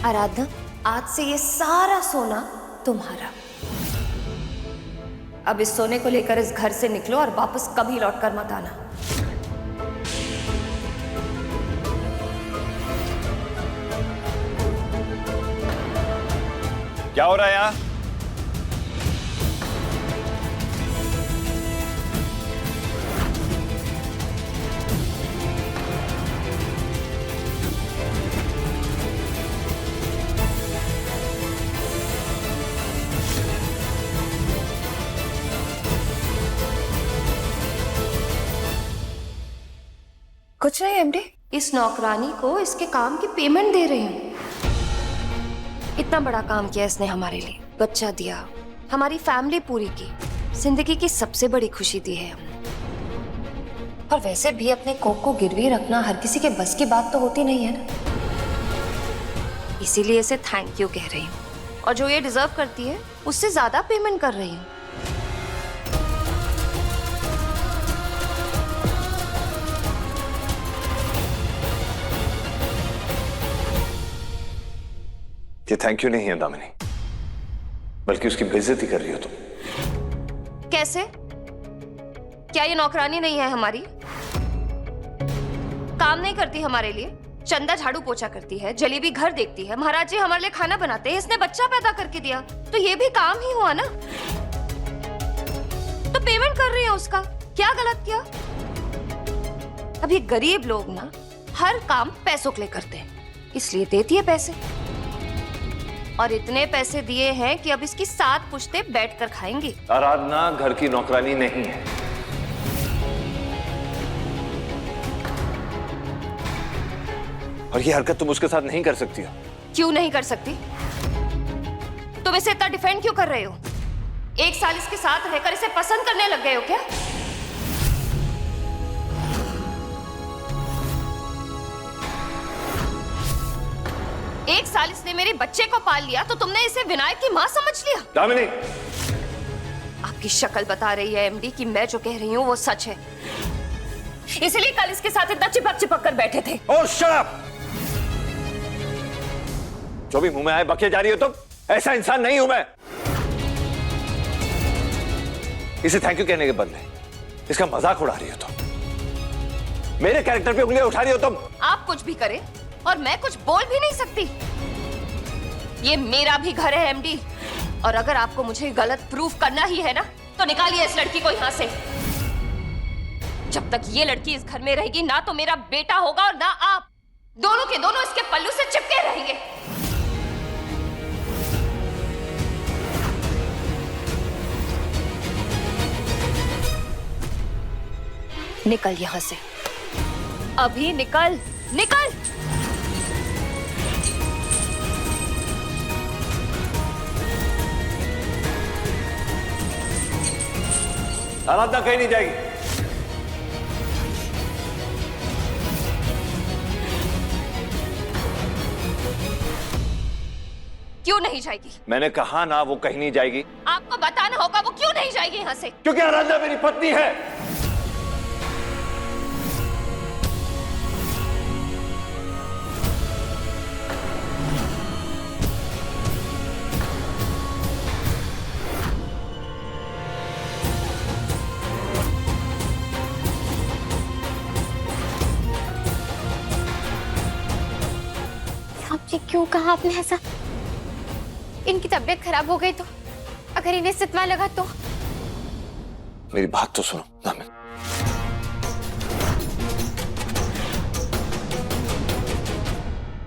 आराधना, आज से ये सारा सोना तुम्हारा। अब इस सोने को लेकर इस घर से निकलो और वापस कभी लौटकर मत आना। क्या हो रहा है यहाँ? कुछ नहीं एमडी, इस नौकरानी को इसके काम की पेमेंट दे रही हूँ। इतना बड़ा काम किया इसने हमारे लिए, बच्चा दिया, हमारी फैमिली पूरी की, जिंदगी की सबसे बड़ी खुशी दी है हमने। और वैसे भी अपने कोख को गिरवी रखना हर किसी के बस की बात तो होती नहीं है ना, इसीलिए इसे थैंक यू कह रही हूँ। और जो ये डिजर्व करती है उससे ज्यादा पेमेंट कर रही हूँ। ये थैंक यू नहीं है दामिनी, बल्कि उसकी बेइज्जती कर रही हो तुम। कैसे? क्या ये नौकरानी नहीं है हमारी? काम नहीं करती हमारे लिए, चंदा झाड़ू पोछा करती है, जलेबी घर देखती है, महाराज जी हमारे लिए खाना बनाते हैं, इसने बच्चा पैदा करके दिया, तो ये भी काम ही हुआ ना। तो पेमेंट कर रही है उसका, क्या गलत किया? अब ये गरीब लोग ना हर काम पैसों के लिए करते हैं, इसलिए देती है पैसे। और इतने पैसे दिए हैं कि अब इसकी 7 पुश्ते बैठकर खाएंगी। आराधना घर की नौकरानी नहीं है। और ये हरकत तुम उसके साथ नहीं कर सकती हो। क्यों नहीं कर सकती? तुम इसे इतना डिफेंड क्यों कर रहे हो? 1 साल इसके साथ रहकर इसे पसंद करने लग गए हो क्या? एक साल इसने मेरे बच्चे को पाल लिया तो तुमने इसे विनायक की मां समझ लिया। दामिनी, आपकी शक्ल बता रही है एमडी कि मैं जो कह रही हूँ वो सच है। इसलिए कल इसके साथ इतना चिपक चिपक कर बैठे थे। ओह शट अप! जो भी मुंह में आए बके जा रही हो तुम। ऐसा इंसान नहीं हूं मैं। इसे थैंक यू कहने के बदले इसका मजाक उड़ा रही हो तुम। मेरे कैरेक्टर पे उंगलियां उठा रही हो तुम। आप कुछ भी करें और मैं कुछ बोल भी नहीं सकती। ये मेरा भी घर है एमडी, और अगर आपको मुझे गलत प्रूफ करना ही है ना तो निकालिए इस लड़की को यहां से। जब तक ये लड़की इस घर में रहेगी ना तो मेरा बेटा होगा और ना आप। दोनों के दोनों इसके पल्लू से चिपके रहेंगे। निकल यहां से, अभी निकल, निकल। आराधना कहीं नहीं जाएगी। क्यों नहीं जाएगी? मैंने कहा ना वो कहीं नहीं जाएगी। आपको बताना होगा वो क्यों नहीं जाएगी यहां से। क्योंकि आराधना मेरी पत्नी है। जी क्यों कहा आपने ऐसा? इनकी तबीयत खराब हो गई तो, अगर इन्हें सितवा लगा तो? मेरी बात तो सुनो दामिनी।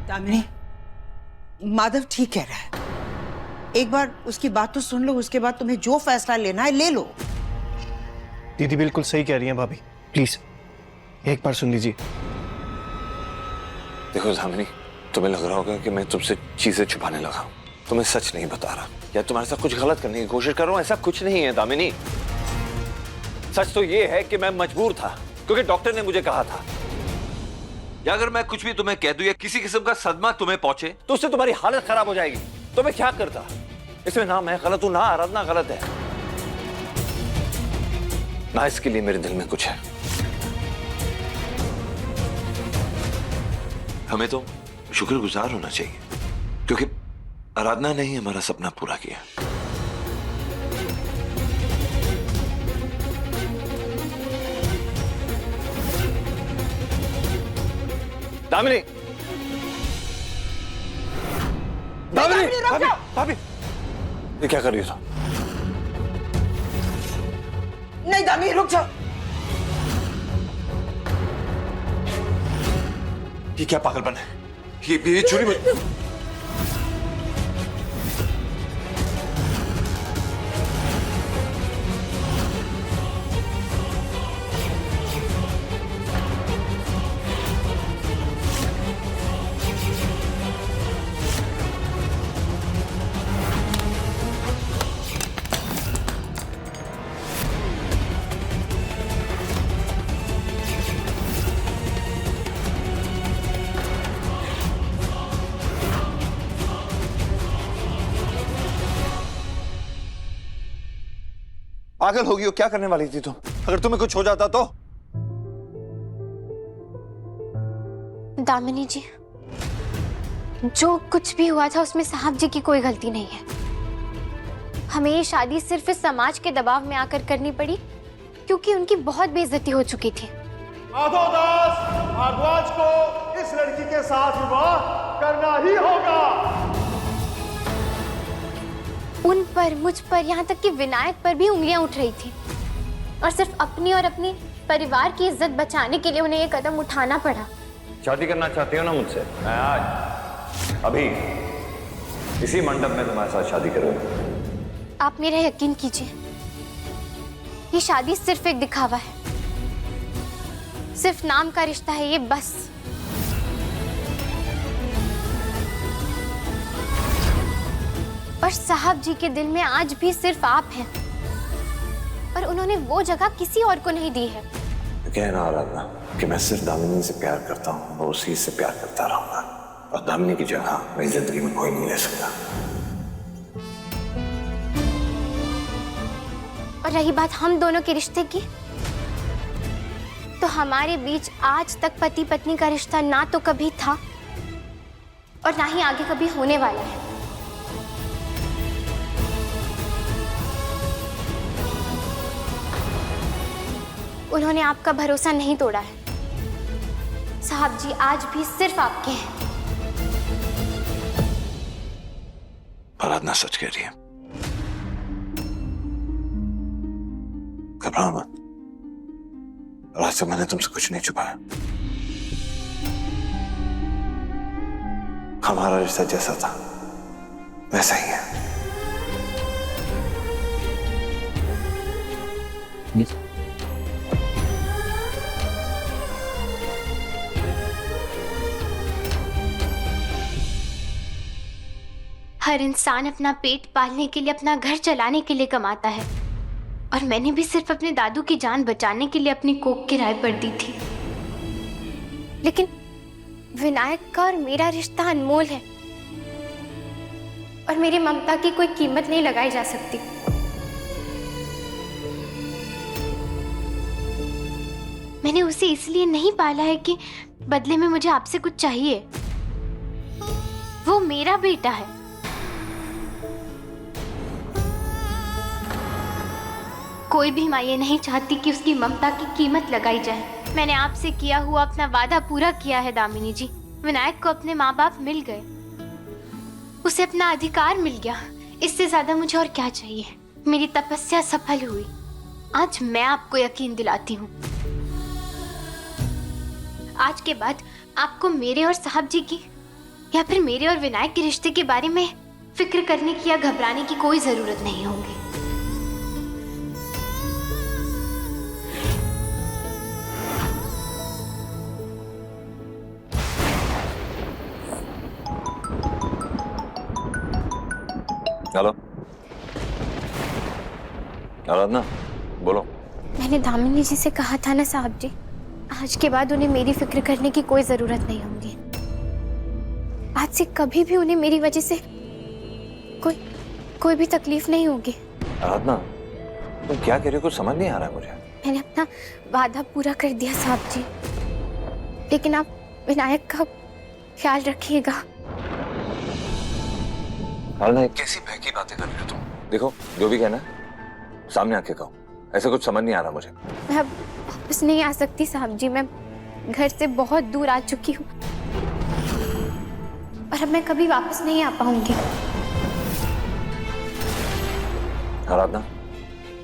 दामिनी, माधव ठीक कह रहा है। एक बार उसकी बात तो सुन लो, उसके बाद तुम्हें जो फैसला लेना है ले लो। दीदी बिल्कुल सही कह रही हैं भाभी, प्लीज एक बार सुन लीजिए। देखो दामिनी, तुम्हें लग रहा होगा कि मैं तुमसे चीजें छुपाने लगा हूं। तुम्हें सच नहीं बता रहा या तुम्हारे साथ कुछ गलत करने की कोशिश कर रहा हूं। ऐसा कुछ नहीं है दामिनी। सच तो ये है कि मैं मजबूर था क्योंकि डॉक्टर ने मुझे कहा था। या अगर मैं कुछ भी तुम्हें कह दूं या किसी किस्म का सदमा तुम्हें पहुंचे तो उससे तुम्हारी हालत खराब हो जाएगी। तो मैं क्या करता? इसमें ना मैं गलत हूं ना आराधना गलत है, ना इसके लिए मेरे दिल में कुछ है। हमें तो शुक्रगुजार होना चाहिए क्योंकि आराधना ने ही हमारा सपना पूरा किया। दामिनी, दामिनी, भाभी, भाभी, ये क्या कर रही हो? नहीं दामिनी रुक जाओ। ये क्या पागलपन है? ये छुरी मत। पागल होगी हो, क्या करने वाली थी तुम? अगर तुम्हें कुछ हो जाता तो? दामिनी जी, जो कुछ भी हुआ था उसमें साहब जी की कोई गलती नहीं है। हमें ये शादी सिर्फ इस समाज के दबाव में आकर करनी पड़ी क्योंकि उनकी बहुत बेइज्जती हो चुकी थी। माधव दास भारद्वाज को इस लड़की के साथ विवाह करना ही होगा। उन पर, मुझ पर, यहाँ तक कि विनायक पर भी उंगलियां उठ रही थी और सिर्फ अपनी और अपने परिवार की इज्जत बचाने के लिए उन्हें ये कदम उठाना पड़ा। शादी करना चाहती हो ना मुझसे? मैं आज, अभी इसी मंडप में तुम्हारे साथ शादी करूंगा। आप मेरा यकीन कीजिए, ये शादी सिर्फ एक दिखावा है, सिर्फ नाम का रिश्ता है ये, बस। और साहब जी के दिल में आज भी सिर्फ आप हैं, और उन्होंने वो जगह किसी और को नहीं दी है। कह रहा आराधना कि मैं सिर्फ दामिनी से प्यार करता हूँ और उसी से प्यार करता रहूंगा, और दामिनी की जगह मेरी जिंदगी में कोई नहीं ले सकता। और रही बात हम दोनों के रिश्ते की, तो हमारे बीच आज तक पति पत्नी का रिश्ता ना तो कभी था और ना ही आगे कभी होने वाला है। उन्होंने आपका भरोसा नहीं तोड़ा है। साहब जी आज भी सिर्फ आपके हैं। आराधना सच कह रही है, घबराओ मत। आज से मैंने तुमसे कुछ नहीं छुपाया। हमारा रिश्ता जैसा था वैसा ही है। हर इंसान अपना पेट पालने के लिए, अपना घर चलाने के लिए कमाता है, और मैंने भी सिर्फ अपने दादू की जान बचाने के लिए अपनी कोख किराए पर दी थी। लेकिन विनायक का और मेरा रिश्ता अनमोल है, और मेरी ममता की कोई कीमत नहीं लगाई जा सकती। मैंने उसे इसलिए नहीं पाला है कि बदले में मुझे आपसे कुछ चाहिए। वो मेरा बेटा है। कोई भी माँ ये नहीं चाहती कि उसकी ममता की कीमत लगाई जाए। मैंने आपसे किया हुआ अपना वादा पूरा किया है दामिनी जी। विनायक को अपने माँ बाप मिल गए, उसे अपना अधिकार मिल गया। इससे ज्यादा मुझे और क्या चाहिए। मेरी तपस्या सफल हुई। आज मैं आपको यकीन दिलाती हूँ, आज के बाद आपको मेरे और साहब जी की या फिर मेरे और विनायक के रिश्ते के बारे में फिक्र करने की या घबराने की कोई जरूरत नहीं होगी। हेलो आराधना, बोलो। मैंने दामिनी जी से कहा था ना साहब जी, आज के बाद उन्हें मेरी फिक्र करने की कोई जरूरत नहीं होगी। आज से कभी भी उन्हें मेरी वजह से कोई भी तकलीफ नहीं होगी। आराधना, तुम क्या कह रही हो? कुछ समझ नहीं आ रहा है मुझे। मैंने अपना वादा पूरा कर दिया साहब जी, लेकिन आप विनायक का ख्याल रखिएगा। आराधना, कैसी बहकी बातें कर रही हो तुम? देखो, जो भी कहना है सामने आके कहो। ऐसा कुछ समझ नहीं आ रहा मुझे। मैं अब वापस नहीं आ सकती साहब जी। मैं घर से बहुत दूर आ चुकी हूँ, और अब मैं कभी वापस नहीं आ पाऊंगी। आराधना,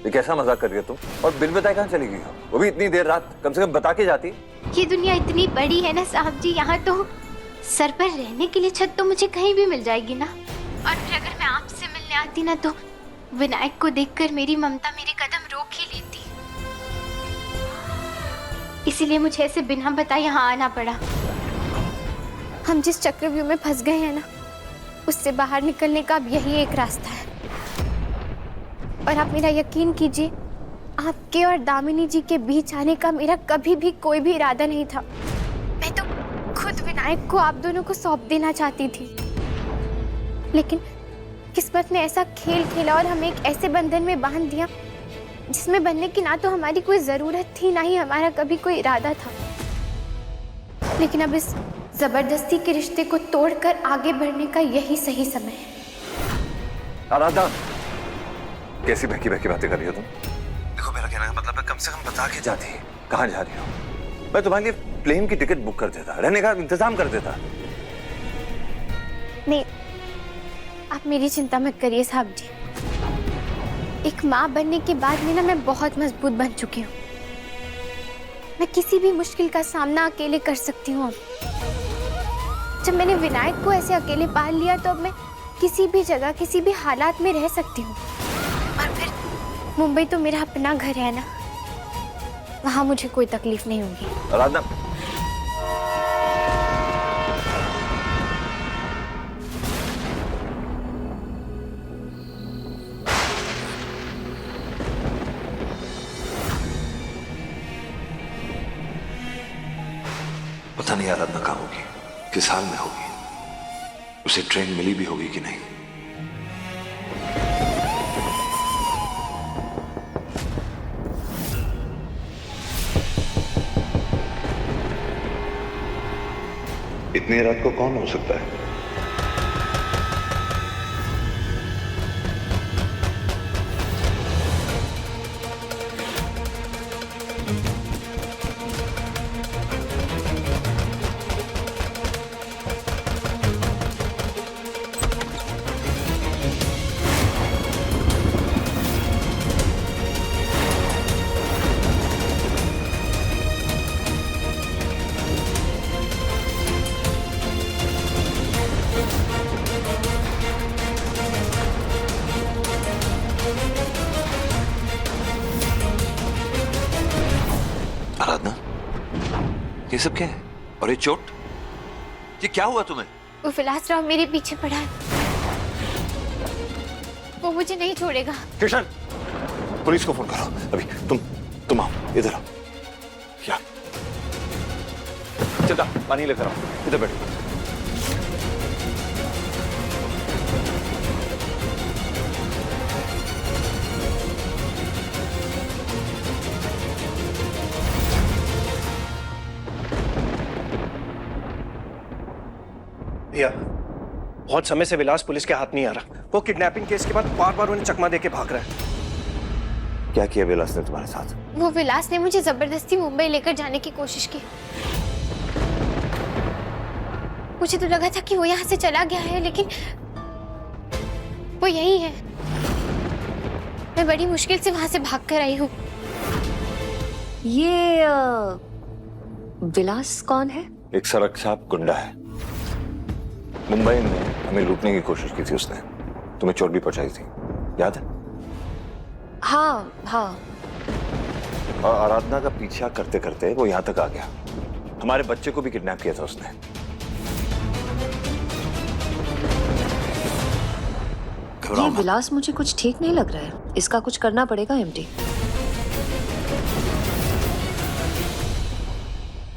ये कैसा मजाक कर रही हो तुम? और बिन बताए कहाँ चली गई हो? वो भी इतनी देर रात, कम से कम बता के जाती। ये दुनिया इतनी बड़ी है ना साहब जी, यहाँ तो सर पर रहने के लिए छत तो मुझे कहीं भी मिल जाएगी ना। और फिर अगर मैं आपसे मिलने आती ना, तो विनायक को देखकर मेरी ममता मेरे कदम रोक ही लेती। इसीलिए मुझे ऐसे बिना बताए यहाँ आना पड़ा। हम जिस चक्रव्यूह में फंस गए हैं ना, उससे बाहर निकलने का अब यही एक रास्ता है। और आप मेरा यकीन कीजिए, आपके और दामिनी जी के बीच आने का मेरा कभी भी कोई भी इरादा नहीं था। मैं तो खुद विनायक को आप दोनों को सौंप देना चाहती थी, लेकिन किस्मत ने ऐसा खेल खेला और हमें एक ऐसे बंधन में बांध दिया जिसमें बनने की ना तो हमारी कोई जरूरत थी, ना ही हमारा कभी कोई इरादा था। लेकिन अब इस जबरदस्ती के रिश्ते को तोड़कर आगे बढ़ने का यही सही समय है। आराधना, कैसी बहकी बहकी बातें कर रही हो तुम? देखो, मेरा कहने का मतलब है कम से कम बता के जाती। कहाँ जा रही हो? मैं तुम्हारे लिए प्लेन की टिकट बुक कर देता, रहने का इंतजाम कर देता। नहीं, आप मेरी चिंता मत करिए साहब जी। एक माँ बनने के बाद में ना मैं बहुत मजबूत बन चुकी हूँ। मैं किसी भी मुश्किल का सामना अकेले कर सकती हूँ। जब मैंने विनायक को ऐसे अकेले पाल लिया, तो अब मैं किसी भी जगह किसी भी हालात में रह सकती हूँ, और फिर मुंबई तो मेरा अपना घर है ना, वहाँ मुझे कोई तकलीफ नहीं होगी। आराधना, पता नहीं आराधना कहाँ होगी, किस हाल में होगी, उसे ट्रेन मिली भी होगी कि नहीं। इतनी रात को कौन हो सकता है? आराधना, ये सब क्या है? और ये चोट, ये क्या हुआ तुम्हें? वो विलास राव मेरे पीछे पड़ा है, वो मुझे नहीं छोड़ेगा। किशन, पुलिस को फोन करो अभी। तुम आओ, इधर आओ। क्या? चंदा, पानी लेकर आओ, इधर बैठो। भैया, बहुत समय से विलास पुलिस के हाथ नहीं आ रहा। वो किडनैपिंग केस के बाद बार बार उन्हें चकमा देके भाग रहा है। क्या किया विलास ने तुम्हारे साथ? वो विलास ने मुझे जबरदस्ती मुंबई लेकर जाने की कोशिश की। मुझे तो लगा था कि वो यहाँ से चला गया है, लेकिन वो यही है। मैं बड़ी मुश्किल से वहां से भाग कर आई हूँ। ये विलास कौन है? एक सड़क छाप गुंडा है। मुंबई में हमें लूटने की कोशिश की थी उसने, तुम्हें चोट भी पहुंचाई थी, याद है? हाँ हाँ। और आराधना का पीछा करते करते वो यहाँ तक आ गया। हमारे बच्चे को भी किडनैप किया था उसने। ये विलास मुझे कुछ ठीक नहीं लग रहा है, इसका कुछ करना पड़ेगा एमडी।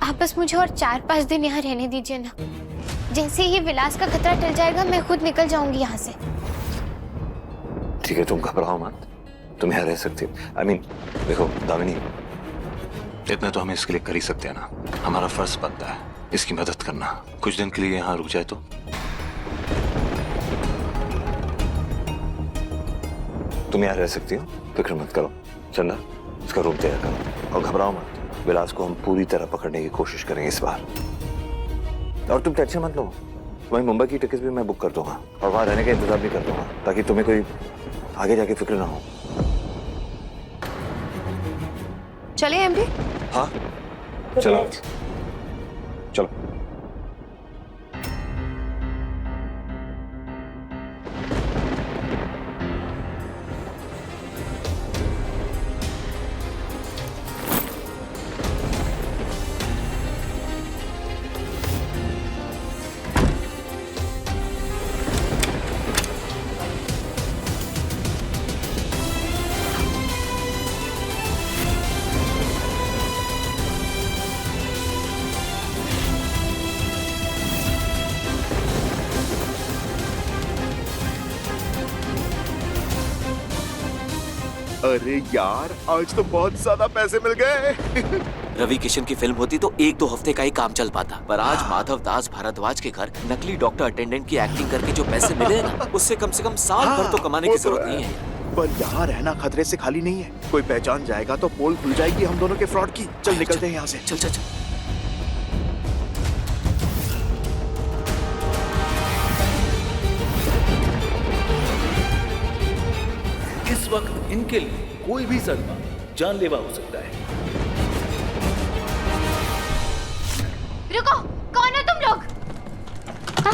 आप बस मुझे और 4-5 दिन यहाँ रहने दीजिए ना। जैसे ही विलास का खतरा टल जाएगा, मैं खुद निकल जाऊंगी यहाँ से। ठीक है, तुम घबराओ मत, तुम यहाँ रह सकती हो। I mean, देखो दामिनी, इतना तो हम इसके लिए कर ही सकते हैं ना। हमारा फर्ज बनता है इसकी मदद करना। कुछ दिन के लिए यहाँ रुक जाए तो। तुम यहाँ रह सकती हो, फिक्र मत करो। चंदा, इसका रूम तैयार करो और घबराओ मत। विलास को हम पूरी तरह पकड़ने की कोशिश करेंगे इस बार। और तुम टेंशन मत लो, वहीं मुंबई की टिकट भी मैं बुक कर दूंगा और वहां रहने का इंतजाम भी कर दूंगा, ताकि तुम्हें कोई आगे जाके फिक्र ना हो। चले एमडी? हाँ चलो चलो। अरे यार, आज तो बहुत ज्यादा पैसे मिल गए। रवि किशन की फिल्म होती तो 1-2 हफ्ते का ही काम चल पाता, पर आज माधव दास भारद्वाज के घर नकली डॉक्टर अटेंडेंट की एक्टिंग करके जो पैसे मिले ना, उससे कम से कम साल भर तो कमाने की जरूरत नहीं है। पर यहाँ रहना खतरे से खाली नहीं है। कोई पहचान जाएगा तो पोल खुल जाएगी हम दोनों के फ्रॉड की। चल निकलते हैं यहाँ से। चल चल चल। इस वक्त इनके लिए कोई भी सदमा जानलेवा हो सकता है। रुको, कौन हो तुम लोग? हाँ?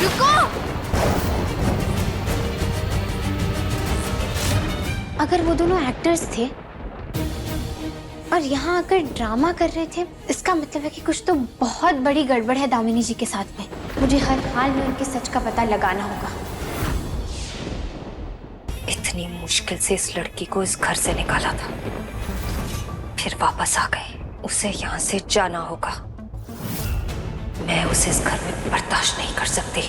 रुको! अगर वो दोनों एक्टर्स थे और यहाँ आकर ड्रामा कर रहे थे, इसका मतलब है कि कुछ तो बहुत बड़ी गड़बड़ है दामिनी जी के साथ में। मुझे हर हाल में उनके सच का पता लगाना होगा। इतनी मुश्किल से इस लड़की को इस घर से निकाला था, फिर वापस आ गए। उसे यहाँ से जाना होगा। मैं उसे इस घर में बर्दाश्त नहीं कर सकती।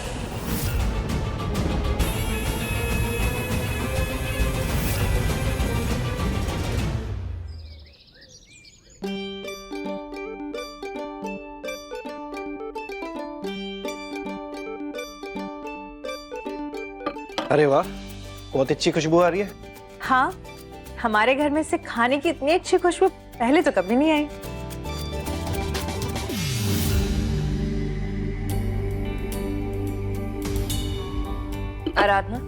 अरे वाह, बहुत अच्छी खुशबू आ रही है। हाँ, हमारे घर में से खाने की इतनी अच्छी खुशबू पहले तो कभी नहीं आई। आराधना,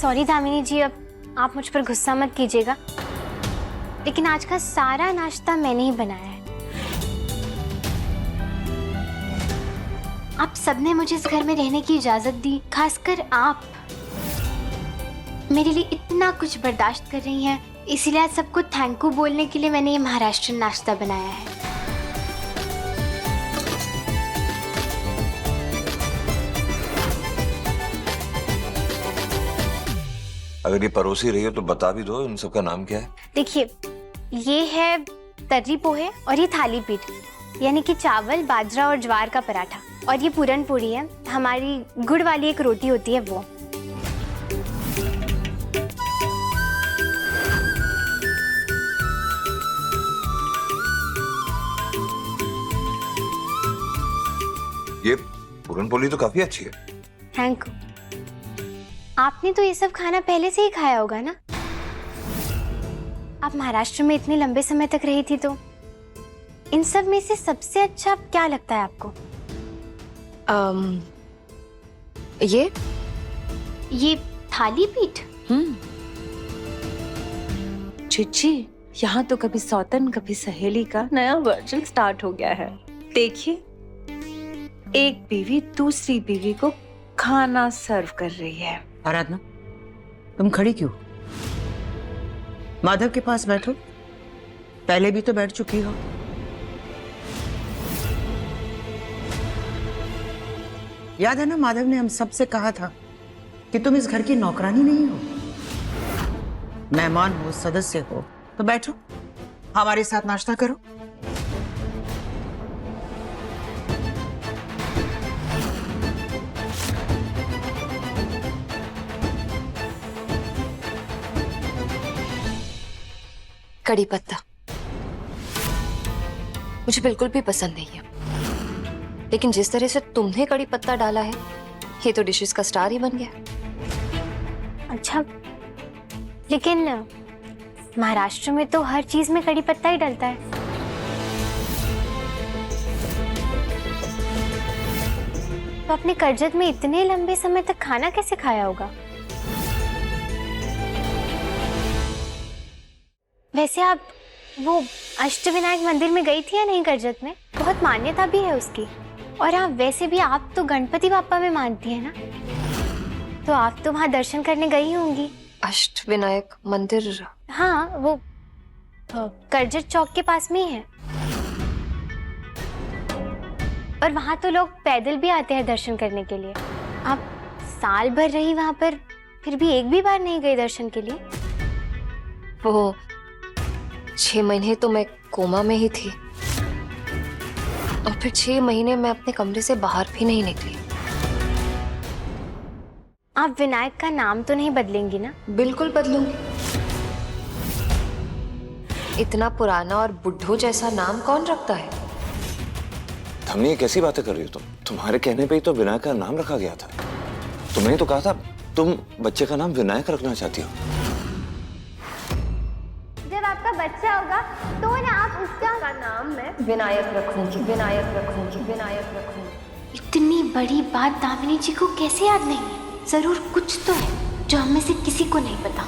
सॉरी दामिनी जी, अब आप मुझ पर गुस्सा मत कीजिएगा, लेकिन आज का सारा नाश्ता मैंने ही बनाया है। आप सबने मुझे इस घर में रहने की इजाजत दी, खासकर आप मेरे लिए इतना कुछ बर्दाश्त कर रही हैं, इसीलिए आज सबको थैंक यू बोलने के लिए मैंने ये महाराष्ट्र नाश्ता बनाया है। अगर ये परोसी रही हो तो बता भी दो, इन सबका नाम क्या है? देखिए, ये है तर्री पोहे और ये थाली पीठ, यानी कि चावल, बाजरा और ज्वार का पराठा, और ये पूरन पूरी है, हमारी गुड़ वाली एक रोटी होती है वो। ये पूरन पोली तो काफी अच्छी है। Thank you. आपने तो ये सब खाना पहले से ही खाया होगा ना? आप महाराष्ट्र में इतने लंबे समय तक रही थी, तो इन सब में से सबसे अच्छा क्या लगता है आपको? ये थाली पीठ। चिच्ची, यहाँ तो कभी सौतन कभी सहेली का नया वर्जन स्टार्ट हो गया है। देखिए, एक बीवी दूसरी बीवी को खाना सर्व कर रही है। आराधना, तुम खड़ी क्यों? माधव के पास बैठो, पहले भी तो बैठ चुकी हो। याद है ना, माधव ने हम सबसे कहा था कि तुम इस घर की नौकरानी नहीं हो, मेहमान हो, सदस्य हो। तो बैठो, हमारे साथ नाश्ता करो। कड़ी पत्ता मुझे बिल्कुल भी पसंद नहीं है, लेकिन जिस तरह से तुमने कड़ी पत्ता डाला है, ये तो डिशेस का स्टार ही बन गया। अच्छा, लेकिन महाराष्ट्र में तो हर चीज में कड़ी पत्ता ही डलता है। तो अपने कर्जत में इतने लंबे समय तक खाना कैसे खाया होगा? वैसे आप वो अष्टविनायक मंदिर में गई थी या नहीं कर्जत में? बहुत मान्यता भी है उसकी। और हाँ, वैसे भी आप तो गणपति बाप्पा में मानती है ना, तो आप तो वहाँ दर्शन करने गई होंगी। अष्टविनायक मंदिर? हाँ, वो कर्जत चौक के पास में ही है। और वहाँ तो लोग पैदल भी आते हैं दर्शन करने के लिए। आप साल भर रही वहाँ पर, फिर भी एक भी बार नहीं गई दर्शन के लिए? वो 6 महीने तो मैं कोमा में ही थी, और फिर 6 महीने मैं अपने कमरे से बाहर भी नहीं निकली। आप विनायक का नाम तो नहीं बदलेंगी ना? बिल्कुल बदलूंगी। इतना पुराना और बुड्ढो जैसा नाम कौन रखता है? हमने ये कैसी बातें कर रही हो तुम? तुम्हारे कहने पे ही तो विनायक का नाम रखा गया था। तुमने तो कहा था तुम बच्चे का नाम विनायक रखना चाहती हो। जब आपका बच्चा होगा तो ना आप उसका नाम मैं विनायक रखूंगी, विनायक रखूंगी, विनायक रखूंगी। इतनी बड़ी बात दामिनी जी को कैसे याद नहीं है? जरूर कुछ तो है जो हम में से किसी को नहीं पता।